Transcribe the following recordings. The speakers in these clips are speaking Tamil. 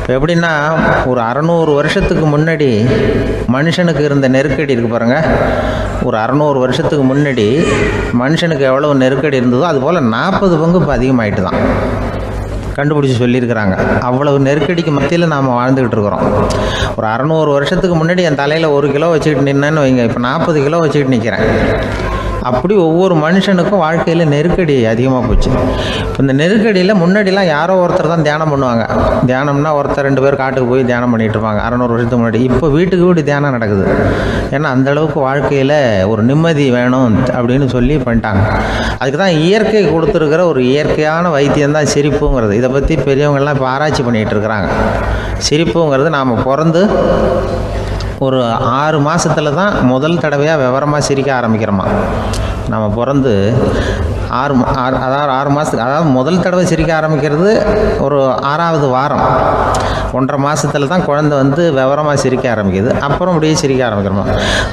இப்போ எப்படின்னா, ஒரு 600 வருஷத்துக்கு முன்னாடி மனுஷனுக்கு இருந்த நெருக்கடி இருக்குது பாருங்கள். ஒரு 600 வருஷத்துக்கு முன்னாடி மனுஷனுக்கு எவ்வளோ நெருக்கடி இருந்ததோ அதுபோல் 40 பங்கு இப்போ அதிகமாகிட்டு தான் கண்டுபிடிச்சி சொல்லியிருக்கிறாங்க. அவ்வளவு நெருக்கடிக்கு மத்தியில் நாம் வாழ்ந்துக்கிட்டு இருக்கிறோம். ஒரு 600 வருஷத்துக்கு முன்னாடி என் தலையில் 1 கிலோ வச்சுக்கிட்டு நின்னேன்னு வைங்க, இப்போ 40 கிலோ வச்சுக்கிட்டு நிற்கிறேன். அப்படி ஒவ்வொரு மனுஷனுக்கும் வாழ்க்கையில் நெருக்கடி அதிகமாக போச்சு. இப்போ இந்த நெருக்கடியில் முன்னாடிலாம் யாரோ ஒருத்தர் தான் தியானம் பண்ணுவாங்க. தியானம்னா ஒருத்தர் 2 பேர் காட்டுக்கு போய் தியானம் பண்ணிகிட்டு இருப்பாங்க 600 வருஷத்துக்கு முன்னாடி. இப்போ வீட்டுக்கு வீடு தியானம் நடக்குது. ஏன்னா அந்தளவுக்கு வாழ்க்கையில் ஒரு நிம்மதி வேணும் அப்படின்னு சொல்லி பண்ணிட்டாங்க. அதுக்கு தான் இயற்கை கொடுத்துருக்கிற ஒரு இயற்கையான வைத்தியம்தான் சிரிப்புங்கிறது. இதை பற்றி பெரியவங்கள்லாம் இப்போ ஆராய்ச்சி பண்ணிகிட்டு இருக்கிறாங்க. சிரிப்புங்கிறது நாம் பிறந்து ஒரு 6 மாதத்தில் தான் முதல் தடவையாக விவரமாக சிரிக்க ஆரம்பிக்கிறோமா. நம்ம பிறந்து 6 மாதத்துக்கு, அதாவது முதல் தடவை சிரிக்க ஆரம்பிக்கிறது ஒரு 6ஆவது வாரம், 1.5 மாதத்தில் தான் குழந்தை வந்து விவரமாக சிரிக்க ஆரம்பிக்குது. அப்புறம் அப்படியே சிரிக்க ஆரம்பிக்கிறோமா.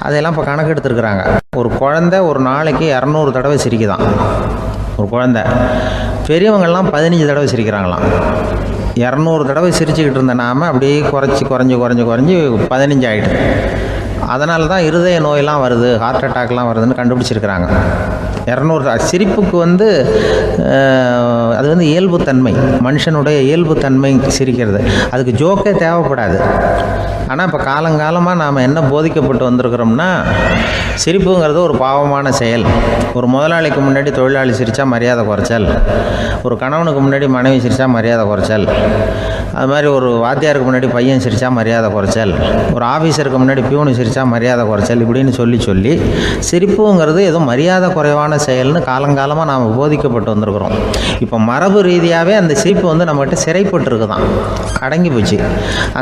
அதையெல்லாம் இப்போ கணக்கு எடுத்துருக்குறாங்க. ஒரு குழந்தை ஒரு நாளைக்கு 200 தடவை சிரிக்குதான் ஒரு குழந்தை. பெரியவங்கள்லாம் 15 தடவை சிரிக்கிறாங்களாம். 200 தடவை சிரிச்சுக்கிட்டு இருந்த நாம் அப்படியே குறைஞ்சி 15 ஆகிட்டு. அதனால தான் இருதய நோயெல்லாம் வருது, ஹார்ட் அட்டாக்லாம் வருதுன்னு கண்டுபிடிச்சிருக்கிறாங்க. 200 சிரிப்புக்கு வந்து அது வந்து இயல்புத்தன்மை, மனுஷனுடைய இயல்புத்தன்மை சிரிக்கிறது. அதுக்கு ஜோக்கே தேவைப்படாது. ஆனால் இப்போ காலங்காலமாக நாம் என்ன போதிக்கப்பட்டு வந்திருக்கிறோம்னா, சிரிப்புங்கிறது ஒரு பாவமான செயல். ஒரு முதலாளிக்கு முன்னாடி தொழிலாளி சிரித்தா மரியாதை குறைச்சல், ஒரு கணவனுக்கு முன்னாடி மனைவி சிரித்தா மரியாதை குறைச்சல், அது மாதிரி ஒரு வாத்தியாருக்கு முன்னாடி பையன் சிரித்தா மரியாதை குறைச்சல், ஒரு ஆஃபீஸருக்கு முன்னாடி பியூனு சிரித்தா மரியாதை குறைச்சல், இப்படின்னு சொல்லி சிரிப்புங்கிறது ஏதோ மரியாதை குறைவான செயல்னு காலங்காலமாக நாம் போதிக்கப்பட்டு வந்திருக்கிறோம். இப்போ மரபு ரீதியாகவே அந்த சிரிப்பு வந்து நம்மகிட்ட சிறைப்பட்டு தான், அடங்கி போச்சு.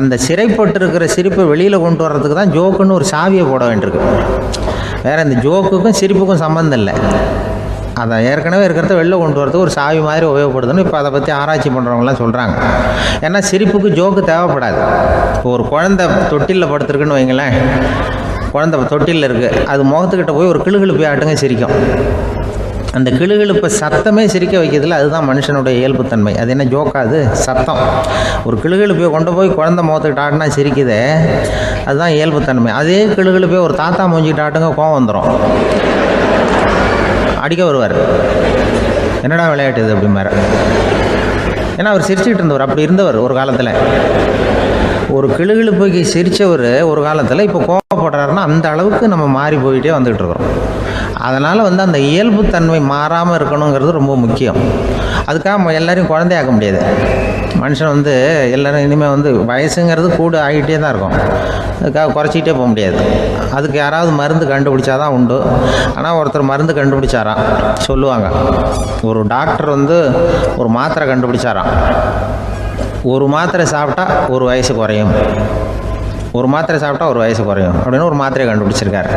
அந்த சிறைப்பட்டு இருக்கிற சிரிப்பை வெளியில் கொண்டு வர்றதுக்கு தான் ஜோக்குன்னு ஒரு சாவியை போட வேண்டியிருக்கு. வேறு இந்த ஜோக்குக்கும் சிரிப்புக்கும் சம்மந்தம் இல்லை. அதை ஏற்கனவே இருக்கிறத வெளில கொண்டு வரதுக்கு ஒரு சாவி மாதிரி உபயோகப்படுதுன்னு இப்போ அதை பற்றி ஆராய்ச்சி பண்ணுறவங்களாம் சொல்கிறாங்க. ஏன்னா சிரிப்புக்கு ஜோக்கு தேவைப்படாது. இப்போ ஒரு குழந்தை தொட்டிலில் படுத்துருக்குன்னு வைங்களேன், குழந்தை தொட்டிலில் இருக்குது, அது முகத்துக்கிட்ட போய் ஒரு கிளுகிழுப்பை ஆட்டுங்க சிரிக்கும். அந்த கிளுகிழுப்பை சத்தமே சிரிக்க வைக்கிறதுல அதுதான் மனுஷனுடைய இயல்புத்தன்மை. அது என்ன ஜோக்காது? சத்தம். ஒரு கிளுகிழுப்பையை கொண்டு போய் குழந்தை முகத்துக்கிட்ட ஆட்டினா சிரிக்குதே, அதுதான் இயல்புத்தன்மை. அதே கிளுகிழுப்பையை ஒரு தாத்தா மூஞ்சிக்கிட்ட ஆட்டுங்க, கோவம் வந்துடும், அடிக்க வருவார். என்னடா விளையாட்டு இது அப்படிம்பாரு. ஏன்னா அவர் சிரிச்சுக்கிட்டு இருந்தவர், அப்படி இருந்தவர் ஒரு காலத்தில். ஒரு கிளுகிழுப்பைக்கு சிரித்தவர் ஒரு காலத்தில் இப்போ கோவப்படுறாருன்னா அந்த அளவுக்கு நம்ம மாறி போயிட்டே வந்துகிட்டு இருக்கிறோம். அதனால் வந்து அந்த இயல்புத்தன்மை மாறாமல் இருக்கணுங்கிறது ரொம்ப முக்கியம். அதுக்காக எல்லாரையும் குழந்தையாக்க முடியாது. மனுஷன் வந்து எல்லோரும் இனிமேல் வந்து வயசுங்கிறது கூட ஆகிட்டே தான் இருக்கும். அதுக்காக குறைச்சிக்கிட்டே போக முடியாது. அதுக்கு யாராவது மருந்து கண்டுபிடிச்சாதான் உண்டு. ஆனால் ஒருத்தர் மருந்து கண்டுபிடிச்சாராம், சொல்லுவாங்க. ஒரு டாக்டர் வந்து ஒரு மாத்திரை கண்டுபிடிச்சாராம். ஒரு மாத்திரை சாப்பிட்டா ஒரு வயசு குறையும், ஒரு மாத்திரை சாப்பிட்டா ஒரு வயசு குறையும் அப்படின்னு ஒரு மாத்திரையை கண்டுபிடிச்சிருக்காரு.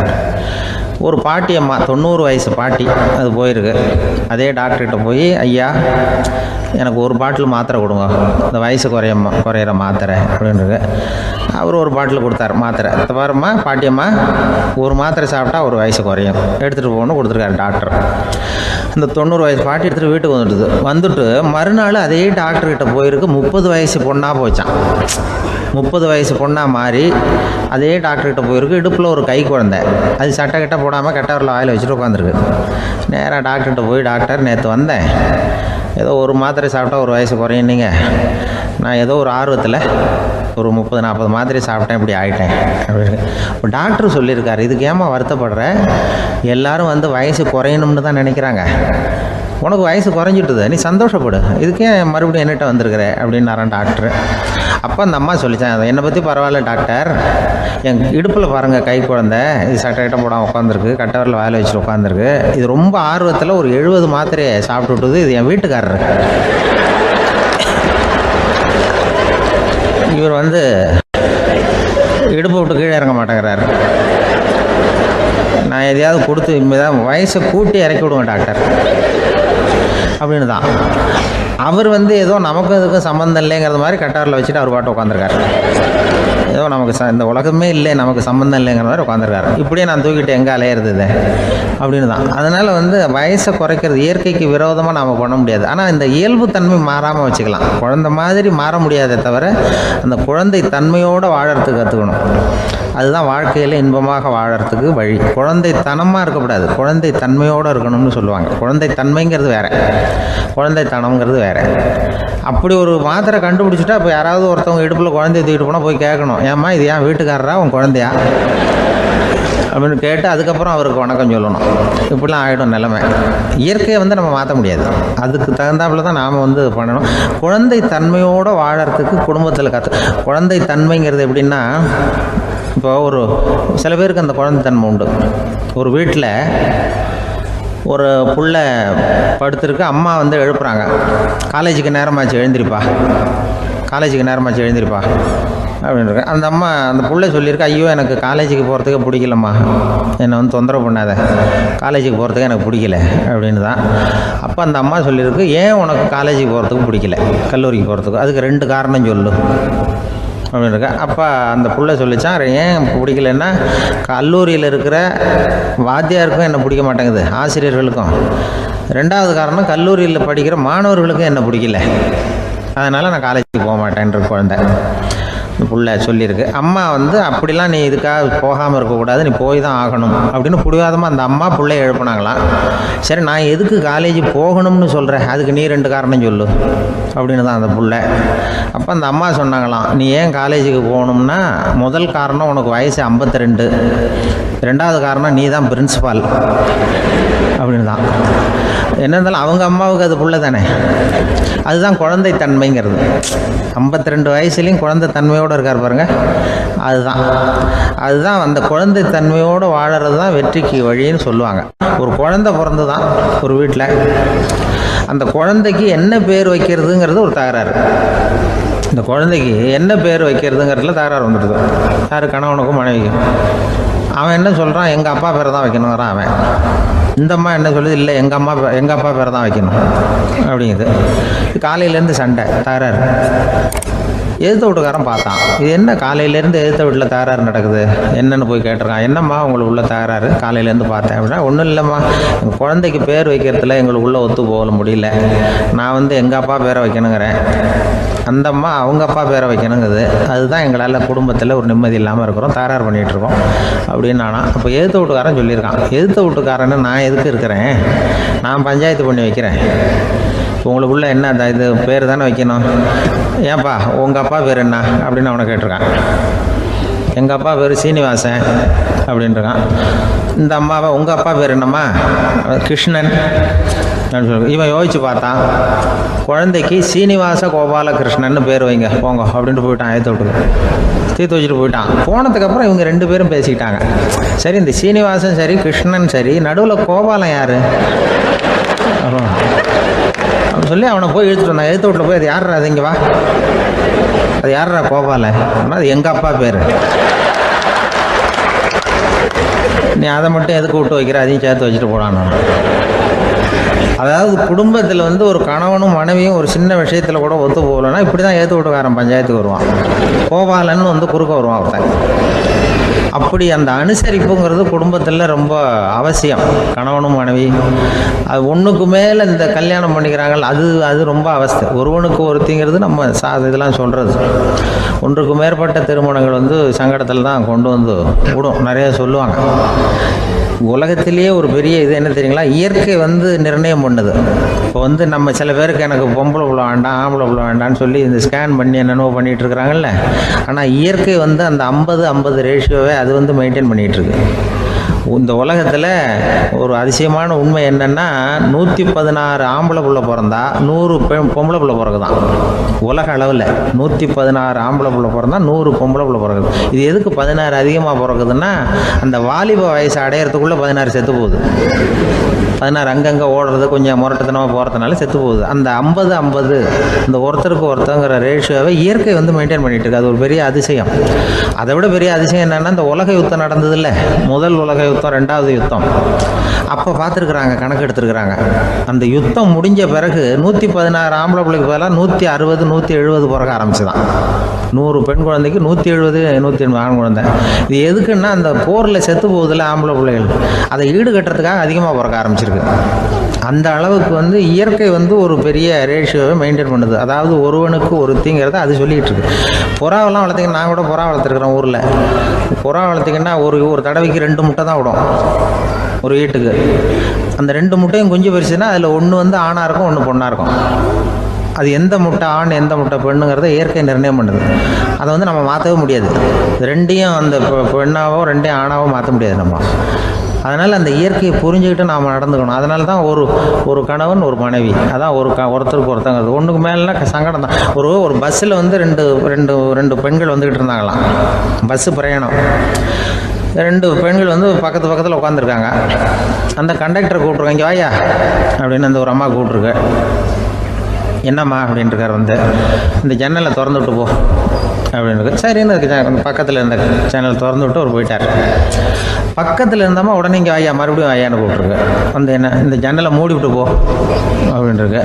ஒரு பாட்டி அம்மா, 90 வயசு பாட்டி, அது போயிருக்கு. அதே டாக்டர்கிட்ட போய், ஐயா எனக்கு ஒரு பாட்டில் மாத்திரை கொடுங்க, இந்த வயசு குறையிற மாத்திரை அப்படின்றது. அவர் ஒரு பாட்டில் கொடுத்தார் மாத்திரை. பாரும்மா பாட்டியம்மா, ஒரு மாத்திரை சாப்பிட்டா ஒரு வயசு குறையும், எடுத்துகிட்டு போகணும்னு கொடுத்துருக்காரு டாக்டர். இந்த 90 வயசு பாட்டி எடுத்துகிட்டு வீட்டுக்கு வந்துட்டு மறுநாள் அதே டாக்டர்கிட்ட போயிருக்கு. 30 வயசு பொண்ணாக போச்சான். 30 வயசு பொண்ணாக மாறி அதே டாக்டர்கிட்ட போயிருக்கு. இடுப்பில் ஒரு கை குழந்தை, அது சட்டை கிட்ட போடாமல் கட்டவரில் வாயில் வச்சுட்டு உட்காந்துருக்கு. நேராக டாக்டர்கிட்ட போய், டாக்டர் நேற்று வந்தேன், ஏதோ ஒரு மாத்திரை சாப்பிட்டா ஒரு வயசு குறையும், நீங்கள் நான் ஏதோ ஒரு ஆர்வத்தில் ஒரு 30-40 மாத்திரை சாப்பிட்டேன், இப்படி ஆகிட்டேன் அப்படின்னு. இப்போ டாக்டர் சொல்லியிருக்காரு, இதுக்கு ஏமா வருத்தப்படுற, எல்லோரும் வந்து வயசு குறையணும்னு தான் நினைக்கிறாங்க, உனக்கு வயசு குறைஞ்சிட்டுது, நீ சந்தோஷப்படு, இதுக்கே மறுபடியும் என்னட்ட வந்திருக்கிற அப்படின்னாரான் டாக்டர். அப்போ அந்த அம்மா சொல்லித்தான், அதை என்னை பற்றி பரவாயில்ல டாக்டர், என் இடுப்பில் பாருங்கள் கை குழந்தை, இது சட்டை போடாமல் உட்காந்துருக்கு, கட்டவரில் வாயில் வச்சுட்டு உட்காந்துருக்கு, இது ரொம்ப ஆர்வத்தில் ஒரு 70 மாத்திரையை சாப்பிட்டு விட்டுது, இது என் வீட்டுக்காரரு. இவர் வந்து இடுப்பு விட்டு கீழே இறங்க மாட்டேங்கிறாரு. நான் எதையாவது கொடுத்து இனிமேதான் வயசை கூட்டி இறக்கி விடுவேன் டாக்டர் அப்படின்னு தான். அவர் வந்து ஏதோ நமக்கு இதுக்கும் சம்மந்தம் இல்லைங்கிறது மாதிரி கட்டாரில் வச்சுட்டு அவர் பாட்டு உட்காந்துருக்காரு. ஏதோ நமக்கு இந்த உலகமே இல்லை, நமக்கு சம்மந்தம் இல்லைங்கிற மாதிரி உட்காந்துருக்காரு. இப்படியே நான் தூக்கிட்டு எங்கே அலையிறது அப்படின்னு தான். அதனால் வயசை குறைக்கிறது இயற்கைக்கு விரோதமாக நாம் பண்ண முடியாது. ஆனால் இந்த இயல்பு தன்மை மாறாமல் வச்சுக்கலாம். குழந்தை மாதிரி மாற முடியாதே தவிர அந்த குழந்தை தன்மையோடு வாழறதுக்கு கற்றுக்கணும். அதுதான் வாழ்க்கையில் இன்பமாக வாழறதுக்கு வழி. குழந்தை தனமாக இருக்கக்கூடாது, குழந்தை தன்மையோடு இருக்கணும்னு சொல்லுவாங்க. குழந்தை தன்மைங்கிறது வேறு, குழந்தை தனம்ங்கிறது வேறு. அப்படி ஒரு மாத்திரை கண்டுபிடிச்சிட்டா இப்போ யாராவது ஒருத்தவங்க இடுப்பில் குழந்தைய தூக்கிட்டு போனால் போய் கேட்கணும், ஏம்மா இது ஏன் வீட்டுக்காரரா உன் குழந்தையா அப்படின்னு கேட்டு அதுக்கப்புறம் அவருக்கு வணக்கம் சொல்லணும். இப்படிலாம் ஆகிடும் நிலைமை. இயற்கையை நம்ம மாற்ற முடியாது. அதுக்கு தகுந்தாப்புல தான் நாம் பண்ணணும். குழந்தை தன்மையோடு வாழறதுக்கு குடும்பத்தில் குழந்தை தன்மைங்கிறது எப்படின்னா, இப்போ ஒரு சில பேருக்கு அந்த குழந்தை தன்மை உண்டு. ஒரு வீட்டில் ஒரு புள்ள படுத்துருக்கு, அம்மா எழுப்புறாங்க, காலேஜுக்கு நேரமாச்சு எழுந்திருப்பா, காலேஜுக்கு நேரமாச்சு எழுந்திருப்பா அப்படின்ட்டு. அந்த அம்மா அந்த புள்ளை சொல்லியிருக்கு, ஐயோ எனக்கு காலேஜுக்கு போகிறதுக்கே பிடிக்கலம்மா, என்னை தொந்தரவு பண்ணாத, காலேஜுக்கு போகிறதுக்கு எனக்கு பிடிக்கல அப்படின்னு தான். அப்போ அந்த அம்மா சொல்லியிருக்கு, ஏன் உனக்கு காலேஜுக்கு போகிறதுக்கு பிடிக்கல, கல்லூரிக்கு போகிறதுக்கு, அதுக்கு 2 காரணம் சொல்லு அப்படின்னு இருக்கா. அப்போ அந்த புள்ளை சொல்லிச்சான், ஏன் பிடிக்கலன்னா கல்லூரியில் இருக்கிற வாத்தியாருக்கும் என்னை பிடிக்க மாட்டேங்குது, ஆசிரியர்களுக்கும். 2வது காரணம், கல்லூரியில் படிக்கிற மாணவர்களுக்கும் என்னை பிடிக்கல, அதனால் நான் காலேஜுக்கு போக மாட்டேன்ற குழந்தை புள்ள சொல்லியிருக்கு. அம்மா அப்படிலாம் நீ இதுக்காக போகாமல் இருக்கக்கூடாது, நீ போய் தான் ஆகணும் அப்படின்னு பிடிவாதமாக அந்த அம்மா பிள்ளைய எழுப்புனாங்களாம். சரி, நான் எதுக்கு காலேஜ் போகணும்னு சொல்கிறேன், அதுக்கு நீ 2 காரணம் சொல்லு அப்படின்னு தான் அந்த புள்ள. அப்போ அந்த அம்மா சொன்னாங்களாம், நீ ஏன் காலேஜுக்கு போகணும்னா, முதல் காரணம் உனக்கு வயசு 52, 2வது காரணம் நீ தான் பிரின்சிபால் அப்படின்னு தான். என்ன இருந்தாலும் அவங்க அம்மாவுக்கு அது புள்ள தானே. அதுதான் குழந்தை தன்மைங்கிறது. 52 வயசுலேயும் குழந்தை தன்மையோடு இருக்கார் பாருங்கள், அதுதான் அந்த குழந்தை தன்மையோடு வாழறது தான் வெற்றிக்கு வழின்னு சொல்லுவாங்க. ஒரு குழந்தை பிறந்து தான் ஒரு வீட்டில், அந்த குழந்தைக்கு என்ன பேர் வைக்கிறதுங்கிறது ஒரு தகராறு. இந்த குழந்தைக்கு என்ன பேர் வைக்கிறதுங்கிறதுல தகராறு வந்துடுது. யார், கணவனுக்கும் மனைவிக்கும். அவன் என்ன சொல்கிறான், எங்கள் அப்பா பேரை தான் வைக்கணுங்கிறான் அவன். இந்த அம்மா என்ன சொல்லுது, இல்லை எங்கள் அப்பா பேரை தான் வைக்கணும் அப்படிங்குது. காலையிலேருந்து சண்டை, தகராறு. எதிர்த்த வீட்டுக்காரன் பார்த்தான், இது என்ன காலையிலேருந்து எதிர்த்த வீட்டில் தகராறு நடக்குது, என்னென்னு போய் கேட்டிருக்கான். என்னம்மா உங்களுக்கு உள்ள தகராறு, காலையிலேருந்து பார்த்தேன் அப்படின்னா. ஒன்றும் இல்லைம்மா, எங்கள் குழந்தைக்கு பேர் வைக்கிறதுல எங்களுக்கு உள்ளே ஒத்து போக முடியல, நான் எங்கள் அப்பா பேரை வைக்கணுங்கிறேன், அந்த அம்மா அவங்க அப்பா பேரை வைக்கணுங்குது, அதுதான் எங்களால் குடும்பத்தில் ஒரு நிம்மதி இல்லாமல் இருக்கிறோம், தகராறு பண்ணிகிட்ருக்கோம் அப்படின்னு நானா. அப்போ எதிர்த்த வீட்டுக்காரன் சொல்லியிருக்கான், எதிர்த்த வீட்டுக்காரன்னு நான் எதுக்கு இருக்கிறேன், நான் பஞ்சாயத்து பண்ணி வைக்கிறேன், உங்களுக்குள்ள என்ன இது பேர் தானே வைக்கணும், ஏன்பா உங்கள் அப்பா பேர் என்ன அப்படின்னு அவனை கேட்டிருக்கான். எங்கள் அப்பா பேர் சீனிவாசன் அப்படின்ட்டுருக்கான். இந்த அம்மாவை உங்கள் அப்பா பேர் என்னம்மா, கிருஷ்ணன் அப்படின்னு சொல்லி. இவன் யோசிச்சு பார்த்தான், குழந்தைக்கு சீனிவாச கோபாலகிருஷ்ணன் பேர் வைங்க போங்க அப்படின்ட்டு போயிட்டான். ஏற்ற விட்டுக்கு தீர்த்து வச்சுட்டு போயிட்டான். போனதுக்கப்புறம் இவங்க 2 பேரும் பேசிக்கிட்டாங்க. சரி, இந்த சீனிவாசன் சரி, கிருஷ்ணன் சரி, நடுவில் கோபாலம் யார் அப்படின்னு சொல்லி அவனை போய் இழுத்துட்டு வந்தான். எழுத்து வீட்டில் போய், அது யாரா, அது இங்கே வா, அது யாரா கோபாலன், அது எங்கள் அப்பா பேர், நீ அதை மட்டும் எதுக்கு விட்டு வைக்கிற, அதையும் சேர்த்து வச்சுட்டு போடான்னு. அதாவது குடும்பத்தில் ஒரு கணவனும் மனைவியும் ஒரு சின்ன விஷயத்தில் கூட ஒத்து போகலன்னா இப்படி தான் ஏற்று வீட்டுக்காரன் பஞ்சாயத்துக்கு வருவான், கோபாலன்னு குறுக்க வருவான் ஒருத்தன். அப்படி அந்த அனுசரிப்புங்கிறது குடும்பத்தில் ரொம்ப அவசியம். கணவனும் மனைவி அது ஒன்றுக்கு மேலே இந்த கல்யாணம் பண்ணிக்கிறாங்க, அது ரொம்ப அவஸ்தை. ஒருவனுக்கு ஒருத்திங்கிறது நம்ம இதெல்லாம் சொல்கிறது. ஒன்றுக்கு மேற்பட்ட திருமணங்கள் சங்கடத்தில் தான் கொண்டு விடும். நிறைய சொல்லுவாங்க. உலகத்திலேயே ஒரு பெரிய இது என்ன தெரியுங்களா, இயற்கை நிர்ணயம் பண்ணுது. இப்போ நம்ம சில பேருக்கு எனக்கு பொம்பளை புள்ள வேண்டாம், ஆம்பளை புள்ள வேண்டான்னு சொல்லி இந்த ஸ்கேன் பண்ணி என்னென்னோ பண்ணிகிட்டு இருக்கிறாங்கல்ல. ஆனால் இயற்கை அந்த 50-50 ரேஷியோவை அது மெயின்டைன் பண்ணிகிட்ருக்கு. இந்த உலகத்தில் ஒரு அதிசயமான உண்மை என்னென்னா, 116 ஆம்பளை புள்ள பிறந்தா 100 பொம்பளை புள்ள பிறகுதான். உலக அளவில் 116 ஆம்பளை புள்ள பிறந்தா 100 பொம்பளை புள்ள பிறகுது. இது எதுக்கு 16 அதிகமாக பிறகுதுன்னா, அந்த வாலிப வயசு அடையிறதுக்குள்ளே 16 செத்து போகுது. 16 அங்கங்கே ஓடுறது, கொஞ்சம் முரட்டத்தனமாக போகிறதுனால செத்து போகுது. அந்த 50-50 இந்த ஒருத்தருக்கு ஒருத்தங்கிற ரேஷியோவை இயற்கை மெயின்டைன் பண்ணிகிட்டு இருக்கு. அது ஒரு பெரிய அதிசயம். அதை விட பெரிய அதிசயம் என்னென்னா, இந்த உலக யுத்தம் நடந்ததில்ல, முதல் உலக யுத்தம், 2வது யுத்தம், அப்போ பார்த்துருக்குறாங்க, கணக்கு எடுத்துருக்குறாங்க. அந்த யுத்தம் முடிஞ்ச பிறகு 116 ஆம்பளை பிள்ளைக்கு பதிலாக 160-170 பிறக்க ஆரம்பிச்சுதான். 100 பெண் குழந்தைக்கு 170 180 ஆண் குழந்தை. இது எதுக்குன்னா அந்த போரில் செத்து போகுதில்ல ஆம்பளை பிள்ளைகள், அதை ஈடுகட்டுறதுக்காக அதிகமாக பிறக்க ஆரம்பிச்சிருக்கு. அந்த அளவுக்கு இயற்கை ஒரு பெரிய ரேஷியோவை மெயின்டைன் பண்ணுது. அதாவது ஒருவனுக்கு ஒருத்திங்கிறத அது சொல்லிகிட்டு இருக்கு. புறாவெல்லாம் வளர்த்திங்கன்னா, நான் கூட புறா வளர்த்துருக்குறேன் ஊரில். புறா வளர்த்திங்கன்னா ஒரு தடவைக்கு 2 முட்டை தான் விடும் ஒரு வீட்டுக்கு. அந்த 2 முட்டையும் குஞ்சு பறிச்சுன்னா அதில் ஒன்று ஆணாக இருக்கும், ஒன்று பொண்ணாக இருக்கும். அது எந்த முட்டை ஆண் எந்த முட்டை பெண்ணுங்கிறத இயற்கை நிர்ணயம் பண்ணுது. அதை நம்ம மாற்றவே முடியாது. ரெண்டையும் அந்த பெண்ணாவோ ரெண்டையும் ஆணாவோ மாற்ற முடியாது நம்ம. அதனால் அந்த இயற்கையை புரிஞ்சுக்கிட்டு நாம் நடந்துக்கணும். அதனால தான் ஒரு கணவன் ஒரு மனைவி, அதான் ஒருத்தருக்கு ஒருத்தங்கிறது. ஒன்றுக்கு மேலேனா சங்கடம் தான். ஒரு பஸ்ஸில் ரெண்டு பெண்கள் வந்துக்கிட்டு இருந்தாங்களாம். பஸ்ஸு பிரயாணம். 2 பெண்கள் பக்கத்தில் உட்காந்துருக்காங்க. அந்த கண்டக்டரை கூப்பிட்ருக்காங்க, இங்கே வாயா அப்படின்னு அந்த ஒரு அம்மா கூப்பிட்ருக்கு. என்னம்மா அப்படின்ட்டுருக்கார். இந்த ஜன்னலை திறந்து விட்டு போ அப்படின்னு. சரின்னு பக்கத்தில் இருந்த சேனல் திறந்து விட்டு அவர் போயிட்டார். பக்கத்தில் இருந்தாமல் உடனே இங்கே வாயா மறுபடியும் வாயான்னு கூப்பிட்ருக்கு. என்ன இந்த ஜன்னலை மூடி விட்டு போ அப்படின்ட்டுருக்கு.